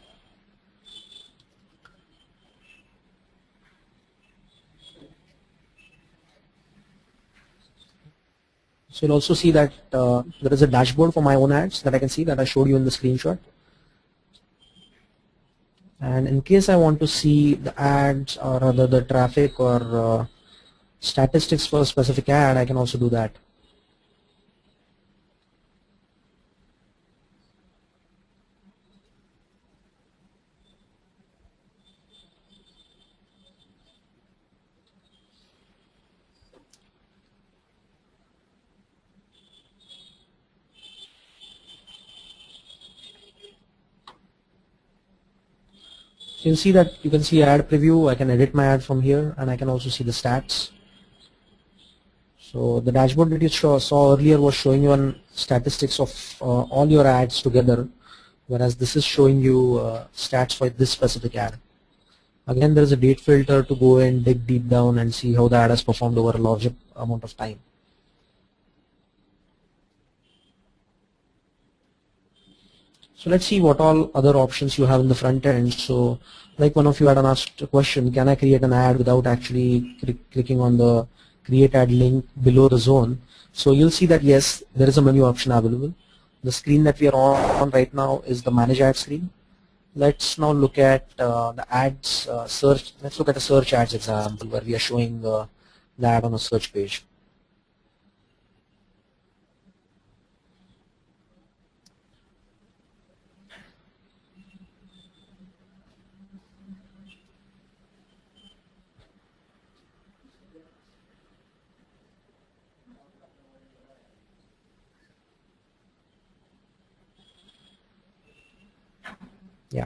So you'll also see that there is a dashboard for my own ads that I can see, that I showed you in the screenshot. And in case I want to see the ads, or rather the traffic or statistics for a specific ad, I can also do that. So you'll see that you can see ad preview. I can edit my ad from here, and I can also see the stats. So the dashboard that you saw earlier was showing you on statistics of all your ads together, whereas this is showing you stats for this specific ad. Again, there is a date filter to go and dig deep down and see how the ad has performed over a larger amount of time. So let's see what all other options you have in the front end. So like one of you had asked a question, can I create an ad without actually clicking on the create ad link below the zone? So you'll see that yes, there is a menu option available. The screen that we are on right now is the manage ad screen. Let's now look at the ads search. Let's look at a search ads example where we are showing the ad on a search page. Yeah.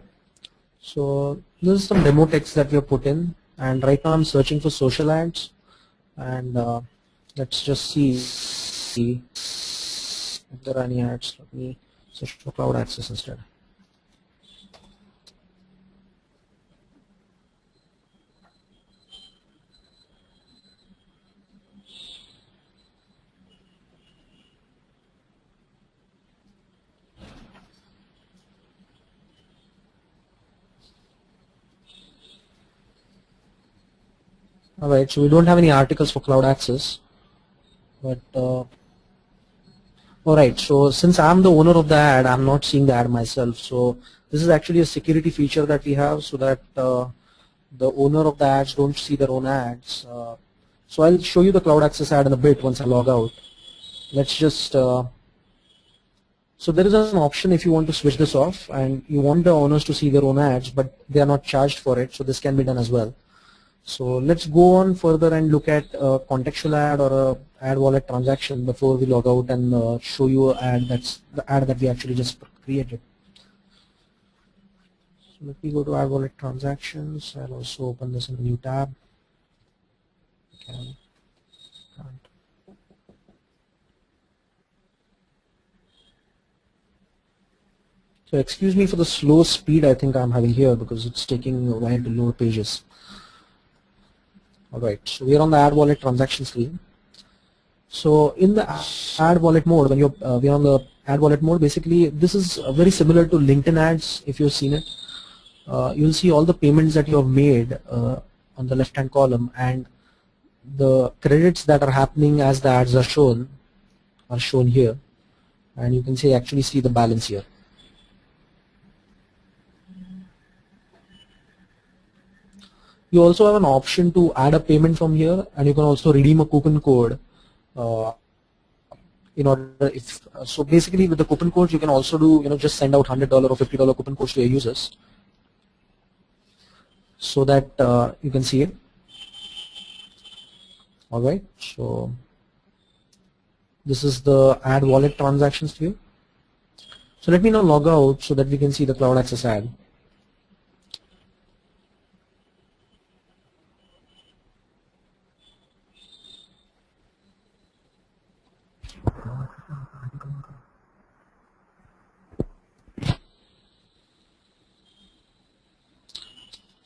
So this is some demo text that we have put in, and right now I'm searching for social ads, and let's just see if there are any ads. Let me search for CloudAccess instead. Alright, so we don't have any articles for CloudAccess, but alright, so since I'm the owner of the ad, I'm not seeing the ad myself. So this is actually a security feature that we have, so that the owner of the ads don't see their own ads. So I'll show you the CloudAccess ad in a bit once I log out. Let's just so there is an option if you want to switch this off and you want the owners to see their own ads, but they are not charged for it, so this can be done as well. So let's go on further and look at a contextual ad or a ad wallet transaction before we log out and show you an ad that's the ad that we actually just created. So let me go to Add Wallet Transactions. I'll also open this in a new tab. Okay. So excuse me for the slow speed I think I'm having here because it's taking a while to load pages. Alright, so we are on the Add Wallet transaction screen. So in the Add Wallet mode, when we are on the Add Wallet mode, basically this is very similar to LinkedIn ads if you've seen it. You'll see all the payments that you have made on the left hand column, and the credits that are happening as the ads are shown here, and you can actually see the balance here. You also have an option to add a payment from here, and you can also redeem a coupon code. In order, so basically with the coupon codes you can also do just send out $100 or $50 coupon codes to your users, so that you can see it. All right, so this is the Add Wallet transactions view. So let me now log out so that we can see the CloudAccess ad.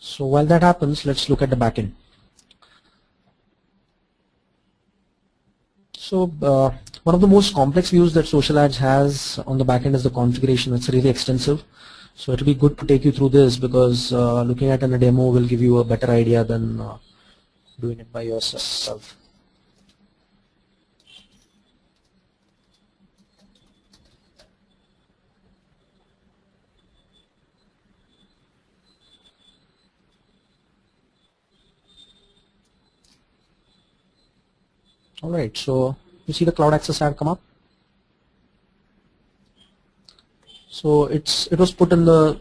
So while that happens, let's look at the backend. So one of the most complex views that SocialAds has on the backend is the configuration. It's really extensive. So it will be good to take you through this because looking at it in a demo will give you a better idea than doing it by yourself. All right, so you see the CloudAccess ad come up. So it was put in the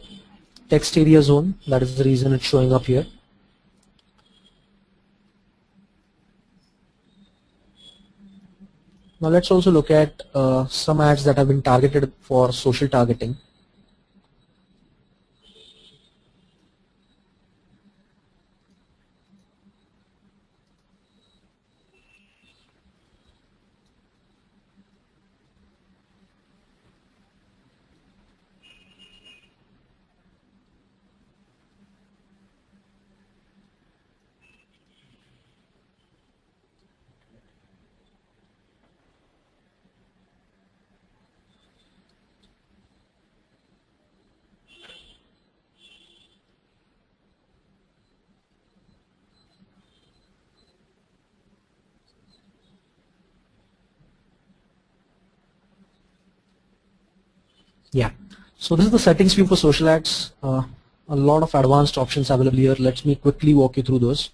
text area zone. That is the reason it's showing up here. Now let's also look at some ads that have been targeted for social targeting. Yeah, so this is the settings view for social ads. A lot of advanced options available here. Let me quickly walk you through those.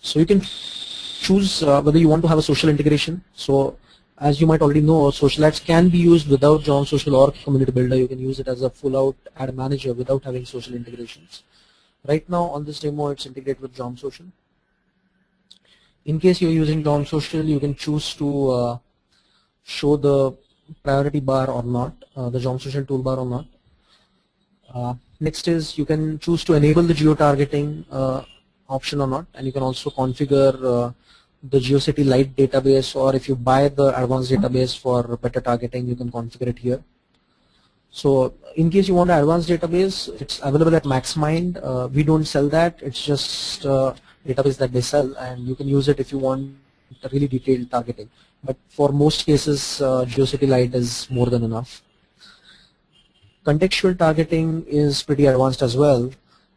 So you can choose whether you want to have a social integration. So as you might already know, social ads can be used without Jom Social or Community Builder. You can use it as a full out ad manager without having social integrations. Right now on this demo it's integrated with Jom Social. In case you're using Jom Social, you can choose to show the priority bar or not, the Jom Social toolbar or not. Next is you can choose to enable the geo-targeting option or not, and you can also configure the GeoCity Lite database, or if you buy the advanced database for better targeting, you can configure it here. So in case you want an advanced database, it's available at MaxMind. We don't sell that, it's just a database that they sell, and you can use it if you want really detailed targeting. But for most cases, GeoCity Lite is more than enough. Contextual targeting is pretty advanced as well.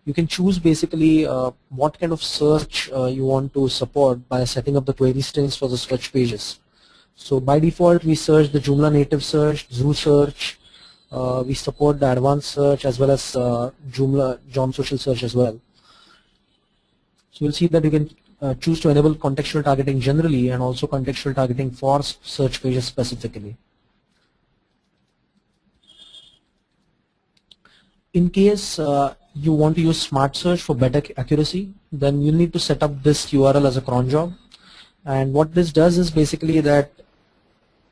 You can choose basically what kind of search you want to support by setting up the query strings for the search pages. So by default, we search the Joomla native search, Zoo search. We support the advanced search as well as Joomla Jom Social search as well. So you'll see that you can choose to enable contextual targeting generally and also contextual targeting for search pages specifically. In case you want to use smart search for better accuracy, then you need to set up this URL as a cron job. And what this does is basically that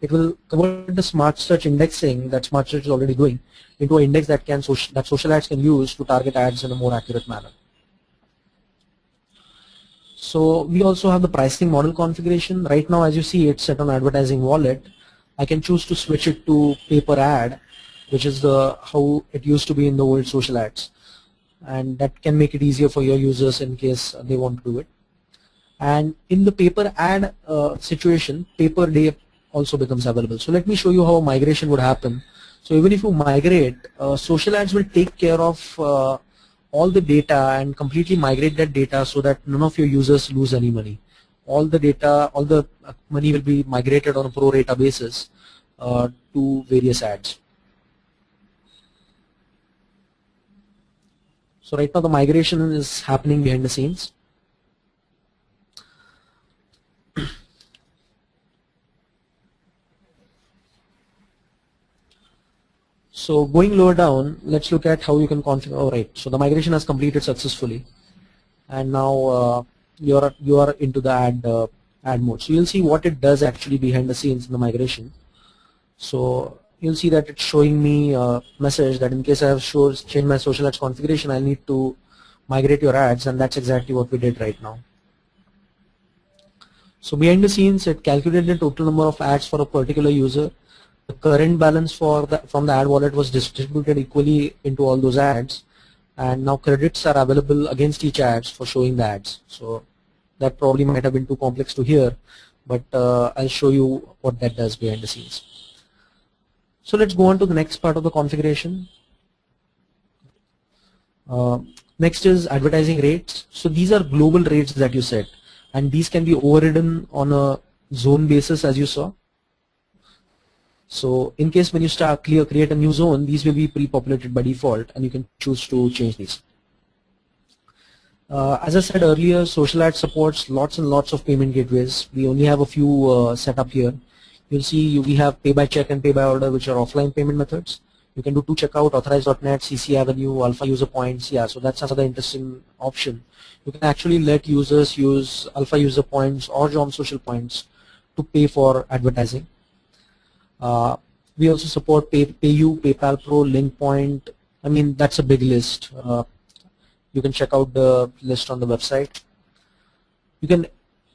it will convert the smart search indexing that smart search is already doing into an index that social ads can use to target ads in a more accurate manner. So we also have the pricing model configuration. Right now, as you see, it's set on advertising wallet. I can choose to switch it to paper ad, which is how it used to be in the old social ads, and that can make it easier for your users in case they want to do it. And in the paper ad situation, paper day also becomes available. So let me show you how a migration would happen. So even if you migrate, social ads will take care of all the data and completely migrate that data so that none of your users lose any money. All the data, all the money will be migrated on a pro rata basis to various ads. So right now the migration is happening behind the scenes. So going lower down, let's look at how you can configure. All right, so the migration has completed successfully, and now you are into the ad mode. So you'll see what it does actually behind the scenes in the migration. So you'll see that it's showing me a message that in case I have changed my social ads configuration, I need to migrate your ads, and that's exactly what we did right now. So behind the scenes, it calculated the total number of ads for a particular user. The current balance from the ad wallet was distributed equally into all those ads, and now credits are available against each ads for showing the ads. So that probably might have been too complex to hear, but I'll show you what that does behind the scenes. So let's go on to the next part of the configuration. Next is advertising rates. So these are global rates that you set, and these can be overridden on a zone basis, as you saw. So in case when you create a new zone, these will be pre-populated by default, and you can choose to change these. As I said earlier, social ads supports lots and lots of payment gateways. We only have a few set up here. You'll see we have pay by check and pay by order, which are offline payment methods. You can do to checkout, Authorize.net, CC Avenue, Alpha User Points. Yeah, so that's another interesting option. You can actually let users use Alpha User Points or Jom Social Points to pay for advertising. We also support PayU, PayPal Pro, LinkPoint. I mean, that's a big list. You can check out the list on the website. You can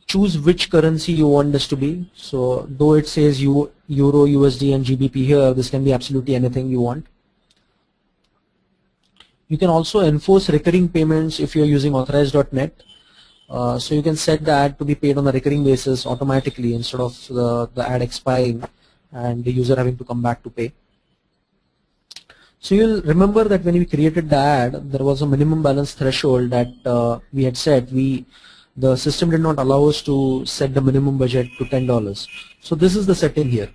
choose which currency you want this to be. So though it says Euro, USD, and GBP here, this can be absolutely anything you want. You can also enforce recurring payments if you're using Authorize.net. So you can set the ad to be paid on a recurring basis automatically instead of the ad expiring and the user having to come back to pay. So you'll remember that when we created the ad, there was a minimum balance threshold that we had set. The system did not allow us to set the minimum budget to $10. So this is the setting here.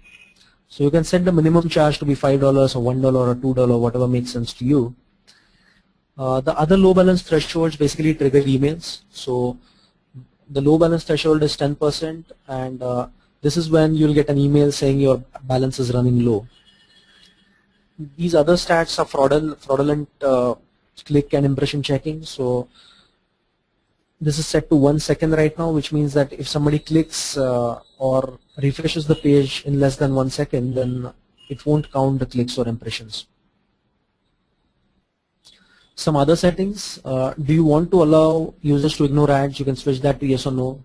So you can set the minimum charge to be $5 or $1 or $2, whatever makes sense to you. The other low balance thresholds basically trigger emails. So the low balance threshold is 10%, and this is when you'll get an email saying your balance is running low. These other stats are fraudulent click and impression checking. So this is set to 1 second right now, which means that if somebody clicks or refreshes the page in less than 1 second, then it won't count the clicks or impressions. Some other settings, do you want to allow users to ignore ads? You can switch that to yes or no.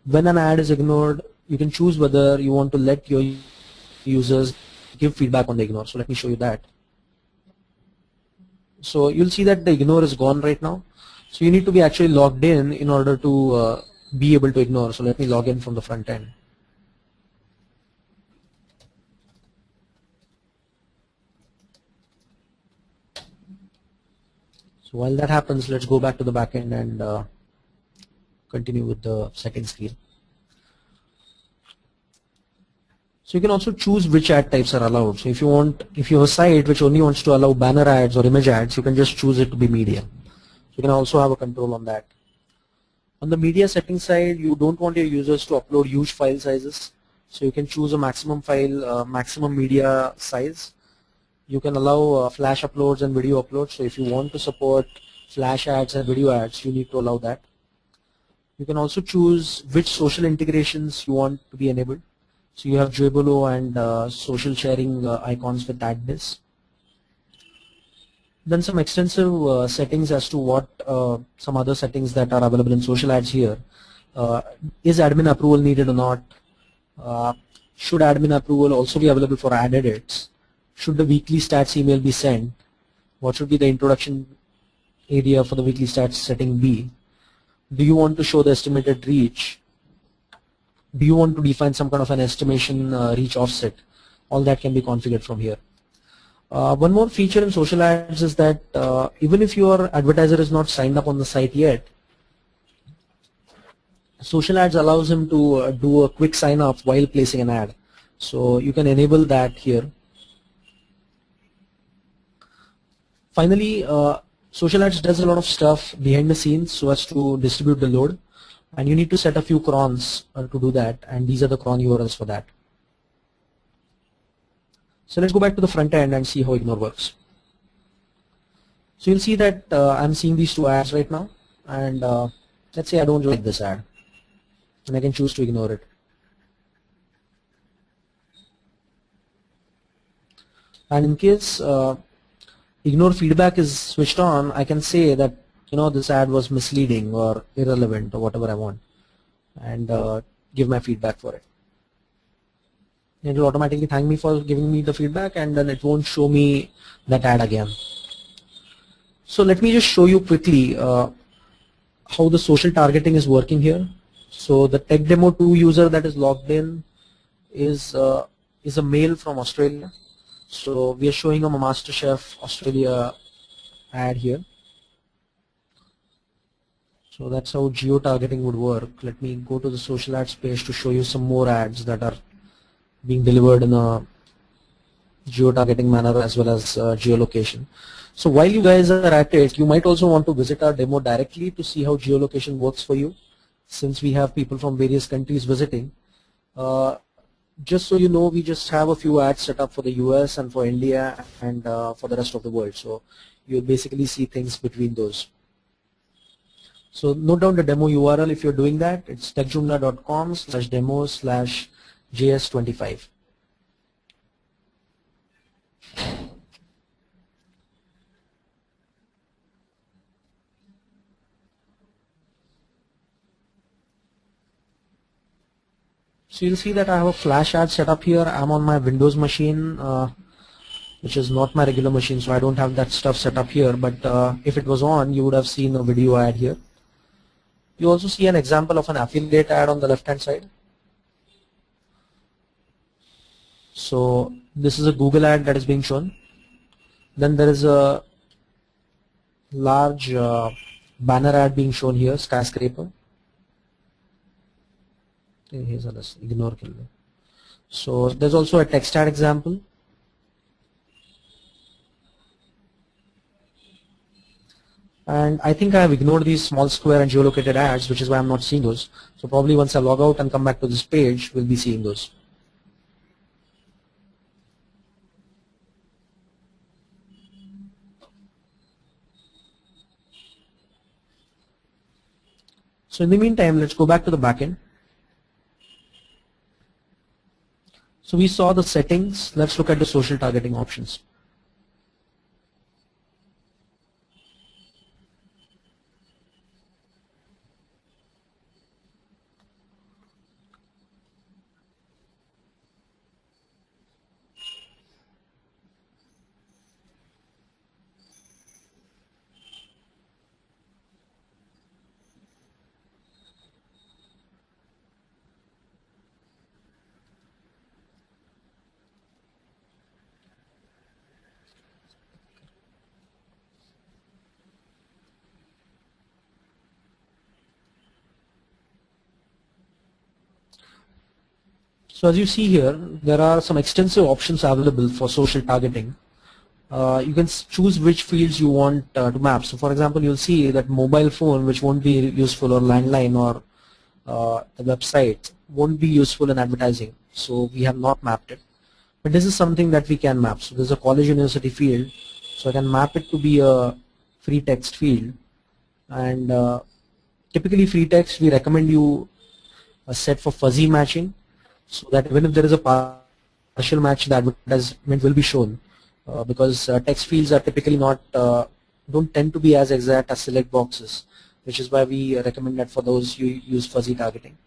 When an ad is ignored, you can choose whether you want to let your users give feedback on the ignore. So let me show you that. So you'll see that the ignore is gone right now. So you need to be actually logged in order to be able to ignore. So let me log in from the front end. So while that happens, let's go back to the back end and continue with the second screen. So you can also choose which ad types are allowed. So if you have a site which only wants to allow banner ads or image ads, you can just choose it to be media. So you can also have a control on that. On the media setting side, you don't want your users to upload huge file sizes. So you can choose a maximum media size. You can allow flash uploads and video uploads. So if you want to support flash ads and video ads, you need to allow that. You can also choose which social integrations you want to be enabled. So you have Juebolo and social sharing icons with address. Then some extensive settings as to what some other settings that are available in social ads here. Is admin approval needed or not? Should admin approval also be available for ad edits? Should the weekly stats email be sent? What should be the introduction area for the weekly stats setting be? Do you want to show the estimated reach? Do you want to define some kind of an estimation reach offset? All that can be configured from here. One more feature in social ads is that even if your advertiser is not signed up on the site yet, social ads allows him to do a quick sign up while placing an ad. So you can enable that here. Finally, social ads does a lot of stuff behind the scenes so as to distribute the load, and you need to set a few crons to do that, and these are the cron URLs for that. So let's go back to the front end and see how Ignore works. So you'll see that I'm seeing these two ads right now, and let's say I don't like this ad, and I can choose to ignore it. And in case ignore feedback is switched on, I can say that this ad was misleading or irrelevant or whatever I want, and give my feedback for it. It will automatically thank me for giving me the feedback, and then it won't show me that ad again. So let me just show you quickly how the social targeting is working here. So the Tech Demo 2 user that is logged in is a male from Australia. So we are showing him a MasterChef Australia ad here. So that's how geo-targeting would work. Let me go to the social ads page to show you some more ads that are being delivered in a geo-targeting manner as well as geolocation. So while you guys are at it, you might also want to visit our demo directly to see how geolocation works for you, since we have people from various countries visiting. Just so you know, we just have a few ads set up for the US and for India and for the rest of the world. So you'll basically see things between those. So note down the demo URL if you're doing that. It's techjoomla.com/demo/js25. So you'll see that I have a flash ad set up here. I'm on my Windows machine, which is not my regular machine, so I don't have that stuff set up here. But if it was on, you would have seen a video ad here. You also see an example of an affiliate ad on the left-hand side. So this is a Google ad that is being shown. Then there is a large banner ad being shown here, skyscraper. Ignore. So there's also a text ad example. And I think I have ignored these small square and geolocated ads, which is why I'm not seeing those. So probably once I log out and come back to this page, we'll be seeing those. So in the meantime, let's go back to the backend. So we saw the settings. Let's look at the social targeting options. So as you see here, there are some extensive options available for social targeting. You can choose which fields you want to map. So for example, you'll see that mobile phone, which won't be useful, or landline, or the website won't be useful in advertising. So we have not mapped it. But this is something that we can map. So there's a college university field. So I can map it to be a free text field. And typically free text, we recommend you a set for fuzzy matching. so that even if there is a partial match, the advertisement will be shown, because text fields are typically not don't tend to be as exact as select boxes, which is why we recommend that for those you use fuzzy targeting.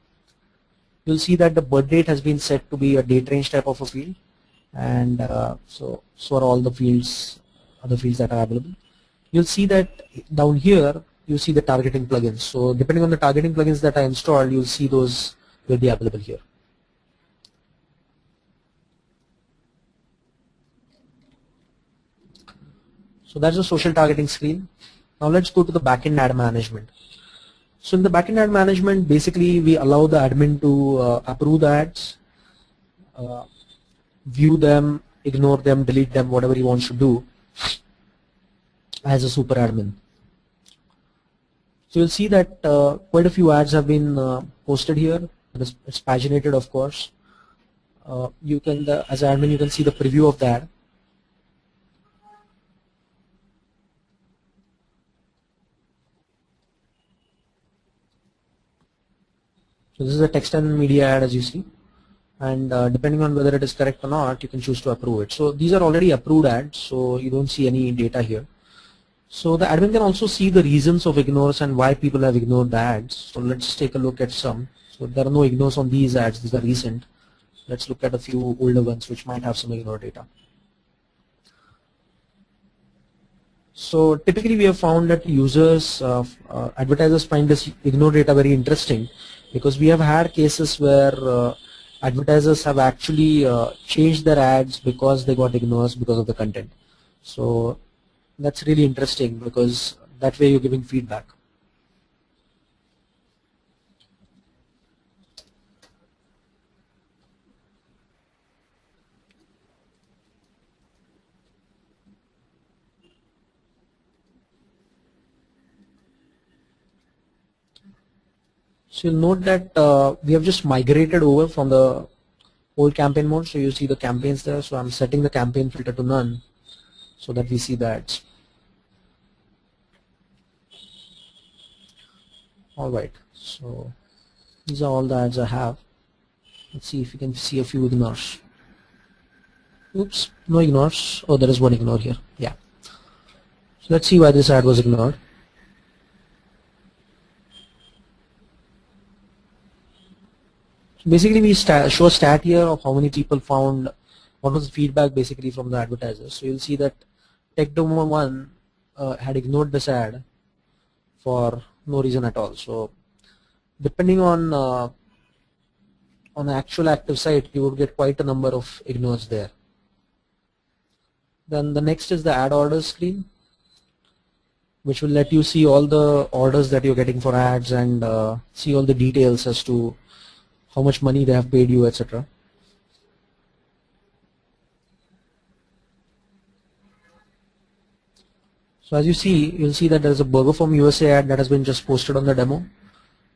You'll see that the birth date has been set to be a date range type of a field, and so are all the fields, other fields that are available. You'll see that down here you see the targeting plugins. So depending on the targeting plugins that I installed, you'll see those will be available here. So that's the social targeting screen. Now let's go to the backend ad management. So in the backend ad management, basically we allow the admin to approve the ads, view them, ignore them, delete them, whatever he wants to do as a super admin. So you'll see that quite a few ads have been posted here. It's paginated, of course. You can, as an admin, you can see the preview of the ad. So this is a text and media ad, as you see, and depending on whether it is correct or not, you can choose to approve it. So these are already approved ads, so you don't see any data here. So the admin can also see the reasons of ignores and why people have ignored the ads. So let's take a look at some. So there are no ignores on these ads, these are recent. Let's look at a few older ones which might have some ignore data. So typically we have found that users, advertisers find this ignore data very interesting, because we have had cases where advertisers have actually changed their ads because they got ignores because of the content. So that's really interesting, because that way you're giving feedback. So you'll note that we have just migrated over from the old campaign mode. So you see the campaigns there. So I'm setting the campaign filter to none so that we see the ads. Alright, so these are all the ads I have. Let's see if you can see a few ignores. Oops, no ignores. Oh, there is one ignore here. Yeah. So let's see why this ad was ignored. So basically we show a stat here of how many people found, what was the feedback basically from the advertisers. So you'll see that Tech Demo 1 had ignored this ad for no reason at all. So depending on the actual active site, you would get quite a number of ignores there. Then the next is the ad orders screen, which will let you see all the orders that you're getting for ads and see all the details as to how much money they have paid you, etc. So as you see, you'll see that there's a Burger from USA ad that has been just posted on the demo.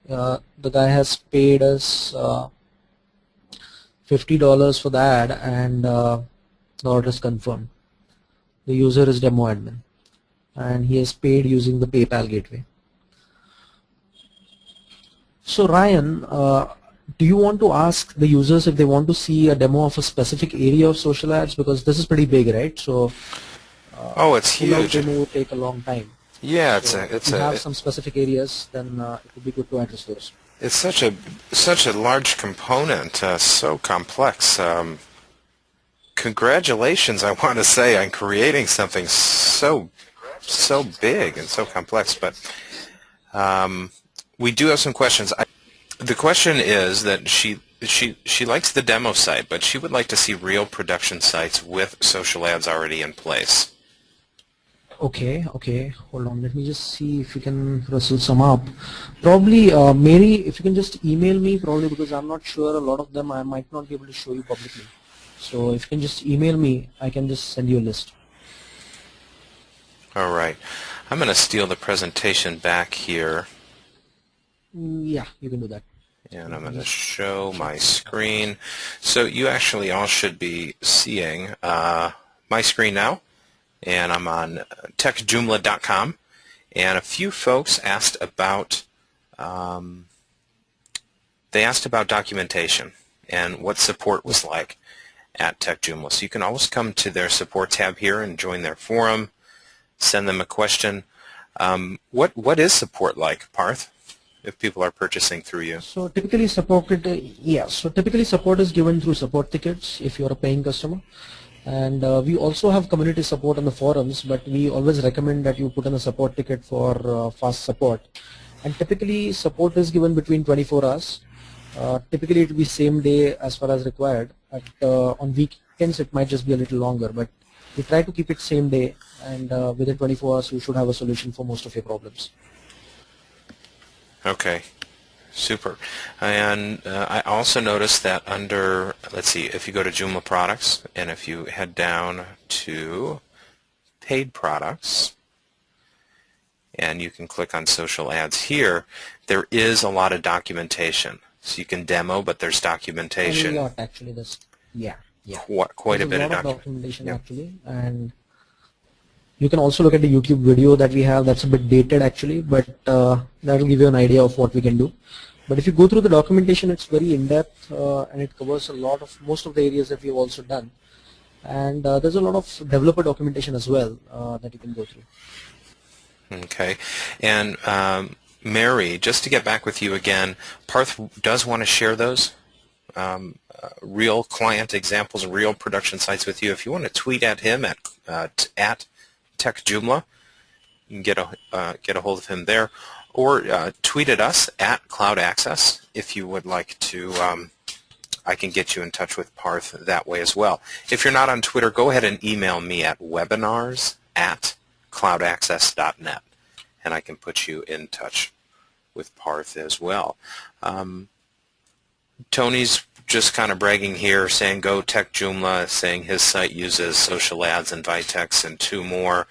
The guy has paid us $50 for the ad, and the order is confirmed. The user is demo admin, and he has paid using the PayPal gateway. So Ryan, do you want to ask the users if they want to see a demo of a specific area of social ads, because this is pretty big, right? So oh, it's huge. Demo will take a long time. Yeah, so if you have some specific areas, then it would be good to address those. It's such a large component, so complex. Congratulations, I want to say, on creating something so big and so complex. But we do have some questions. The question is that she likes the demo site, but she would like to see real production sites with social ads already in place. Okay, hold on, let me just see if you can rustle some up. Probably, Mary, if you can just email me, probably, because I'm not sure, a lot of them I might not be able to show you publicly. So if you can just email me, I can just send you a list. All right. I'm going to steal the presentation back here. Yeah, you can do that. And I'm going to show my screen. So you actually all should be seeing my screen now. And I'm on techjoomla.com, and a few folks asked about documentation, and what support was like at TechJoomla. So you can always come to their support tab here and join their forum, send them a question. What is support like, Parth, if people are purchasing through you? So typically support is given through support tickets if you're a paying customer. And we also have community support on the forums, but we always recommend that you put in a support ticket for fast support. And typically support is given between 24 hours. Typically it will be same day as far as required. On weekends it might just be a little longer, but we try to keep it same day, and within 24 hours you should have a solution for most of your problems. Okay, super. And I also noticed that under, let's see, if you go to Joomla products and if you head down to paid products and you can click on social ads here, there is a lot of documentation. So you can demo, but there's documentation. A lot, actually. Yeah. Quite a bit of of documentation, actually. And you can also look at the YouTube video that we have. That's a bit dated, actually, but that will give you an idea of what we can do. But if you go through the documentation, it's very in-depth, and it covers most of the areas that we've also done. And there's a lot of developer documentation as well that you can go through. Okay. And Mary, just to get back with you again, Parth does want to share those real client examples and real production sites with you. If you want to tweet at him at TechJoomla, you can get a hold of him there, or tweet at us at CloudAccess if you would like to. I can get you in touch with Parth that way as well. If you're not on Twitter, go ahead and email me at webinars@CloudAccess.net, and I can put you in touch with Parth as well. Tony's just kind of bragging here, saying go TechJoomla, saying his site uses SocialAds and Vitex and 2 more.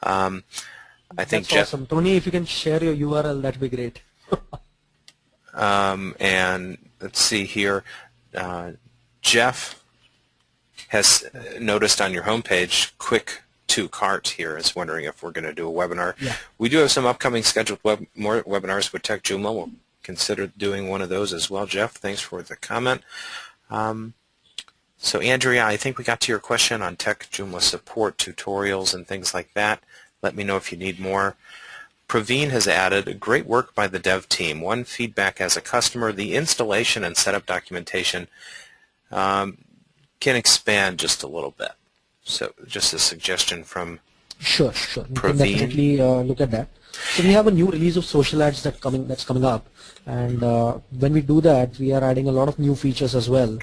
I think that's awesome. Tony, if you can share your URL, that'd be great. And let's see here. Jeff has noticed on your homepage, quick to cart here, is wondering if we're going to do a webinar. Yeah. We do have some upcoming scheduled more webinars with TechJoomla. We'll consider doing one of those as well. Jeff, thanks for the comment. So Andrea, I think we got to your question on TechJoomla support, tutorials, and things like that. Let me know if you need more. Praveen has added, great work by the dev team. One feedback as a customer, the installation and setup documentation can expand just a little bit. So just a suggestion from Sure. Praveen. You can definitely look at that. So we have a new release of SocialAds that's coming up, and when we do that, we are adding a lot of new features as well.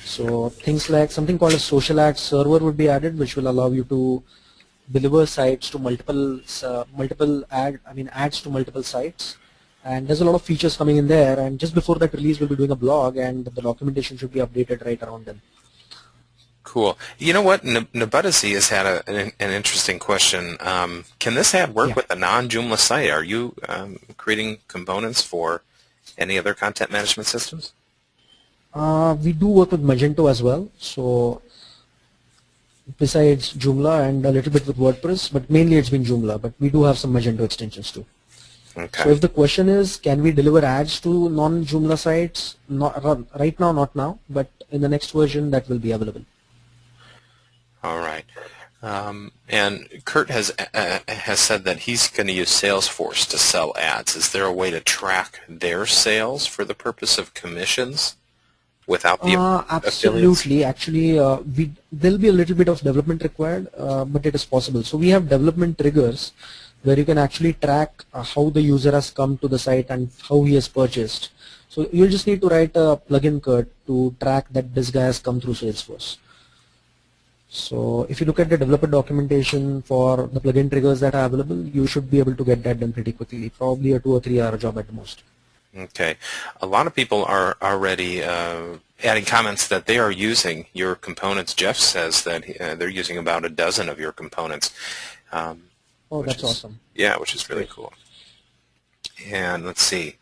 So things like something called a SocialAds server would be added, which will allow you to deliver sites to ads to multiple sites. And there's a lot of features coming in there. And just before that release, we'll be doing a blog, and the documentation should be updated right around then. Cool. You know what? Nabutazi has had an interesting question. Can this ad work with a non-Joomla site? Are you creating components for any other content management systems? We do work with Magento as well. So besides Joomla and a little bit with WordPress, but mainly it's been Joomla. But we do have some Magento extensions too. Okay. So if the question is, can we deliver ads to non-Joomla sites? Right now, not now, but in the next version, that will be available. All right. And Kurt has said that he's going to use Salesforce to sell ads. Is there a way to track their sales for the purpose of commissions without the absolutely. affiliates? Actually, there'll be a little bit of development required, but it is possible. So we have development triggers where you can actually track how the user has come to the site and how he has purchased. So you'll just need to write a plugin code to track that this guy has come through Salesforce. So if you look at the developer documentation for the plugin triggers that are available, you should be able to get that done pretty quickly, probably a 2 or 3 hour job at the most. Okay. A lot of people are already adding comments that they are using your components. Jeff says that they're using about a dozen of your components. Oh, that's awesome. Yeah, which is really cool. And let's see.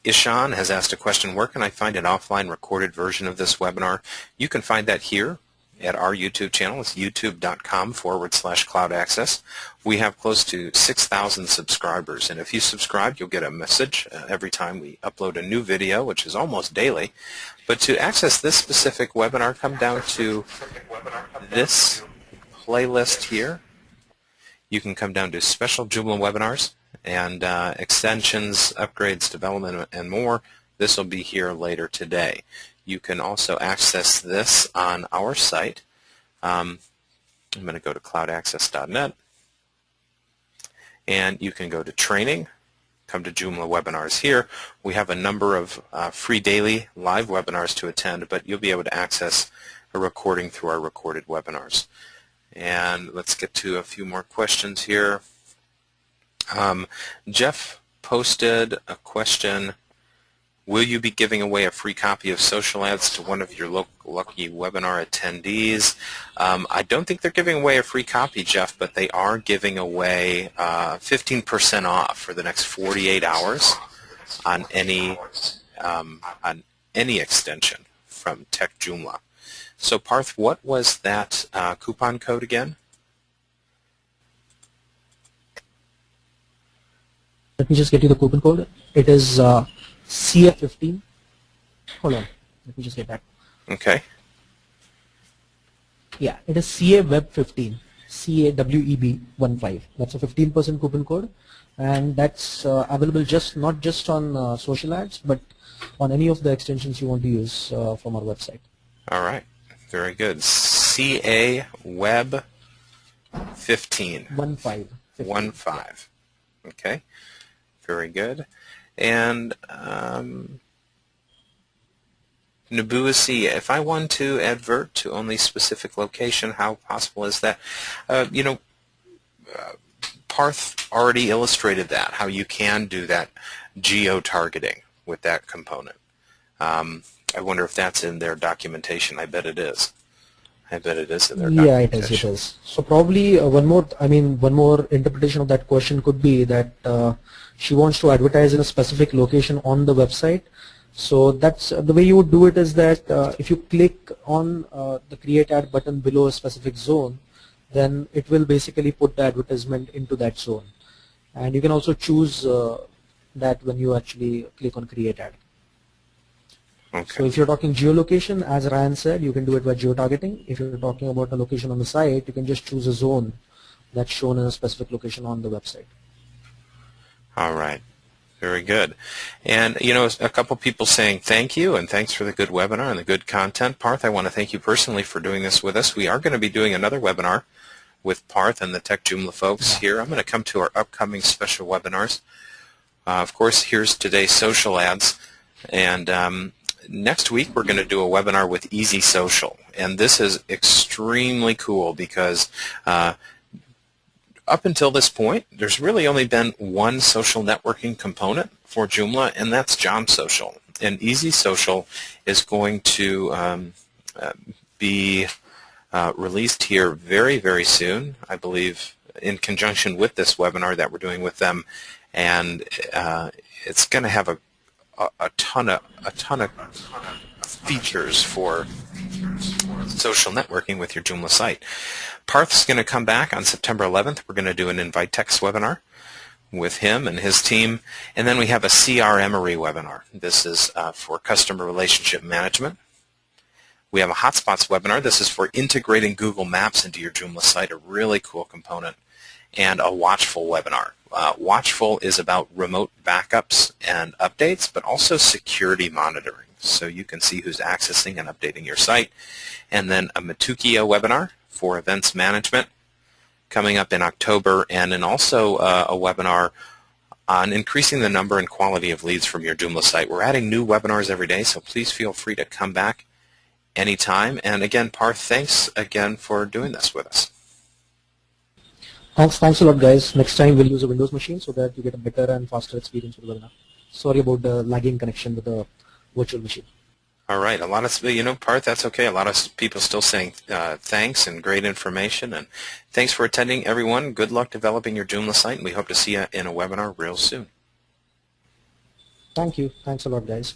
Ishan has asked a question, where can I find an offline recorded version of this webinar? You can find that here at our YouTube channel. It's youtube.com/cloudaccess. We have close to 6,000 subscribers, and if you subscribe, you'll get a message every time we upload a new video, which is almost daily. But to access this specific webinar, come down to this playlist here. You can come down to special Joomla webinars and extensions, upgrades, development, and more. This will be here later today. You can also access this on our site. I'm going to go to CloudAccess.net, and you can go to training, come to Joomla webinars here. We have a number of free daily live webinars to attend, but you'll be able to access a recording through our recorded webinars. And let's get to a few more questions here. Jeff posted a question. Will you be giving away a free copy of SocialAds to one of your lucky webinar attendees? I don't think they're giving away a free copy, Jeff, but they are giving away 15% off for the next 48 hours on any extension from Tech Joomla. So Parth, what was that coupon code again? Let me just get you the coupon code. It is CA15. Hold on. Let me just get that. Okay. Yeah, it is CAWEB15. CAWEB15. That's a 15% coupon code, and that's available not just on SocialAds, but on any of the extensions you want to use from our website. All right. Very good. CAWEB15. 15. Okay. Very good. And Nabuasi, if I want to advert to only specific location, how possible is that? Parth already illustrated that, how you can do that geo-targeting with that component. I wonder if that's in their documentation. I bet it is. I bet it is in their documentation. Yeah, it is. So probably one more interpretation of that question could be that she wants to advertise in a specific location on the website. So that's the way you would do it is that if you click on the create ad button below a specific zone, then it will basically put the advertisement into that zone. And you can also choose that when you actually click on create ad. Okay. So if you're talking geolocation, as Ryan said, you can do it by geo-targeting. If you're talking about a location on the site, you can just choose a zone that's shown in a specific location on the website. All right. Very good. And, a couple people saying thank you and thanks for the good webinar and the good content. Parth, I want to thank you personally for doing this with us. We are going to be doing another webinar with Parth and the Tech Joomla folks here. I'm going to come to our upcoming special webinars. Of course, here's today's social ads. And next week, we're going to do a webinar with Easy Social. And this is extremely cool because up until this point, there's really only been one social networking component for Joomla, and that's Jom Social. And Easy Social is going to be released here very, very soon, I believe, in conjunction with this webinar that we're doing with them. And it's going to have a ton of features for social networking with your Joomla site. Parth's going to come back on September 11th. We're going to do an Invite Text webinar with him and his team. And then we have a CRMery webinar. This is for customer relationship management. We have a Hotspots webinar. This is for integrating Google Maps into your Joomla site, a really cool component. And a Watchful webinar. Watchful is about remote backups and updates, but also security monitoring. So you can see who's accessing and updating your site. And then a Matukia webinar for events management coming up in October, and then also a webinar on increasing the number and quality of leads from your Joomla site. We're adding new webinars every day, so please feel free to come back anytime. And again, Parth, thanks again for doing this with us. Thanks a lot, guys. Next time we'll use a Windows machine so that you get a better and faster experience with the webinar. Sorry about the lagging connection with the virtual machine. All right. A lot of, Parth, that's okay. A lot of people still saying thanks and great information. And thanks for attending, everyone. Good luck developing your Joomla site, and we hope to see you in a webinar real soon. Thank you. Thanks a lot, guys.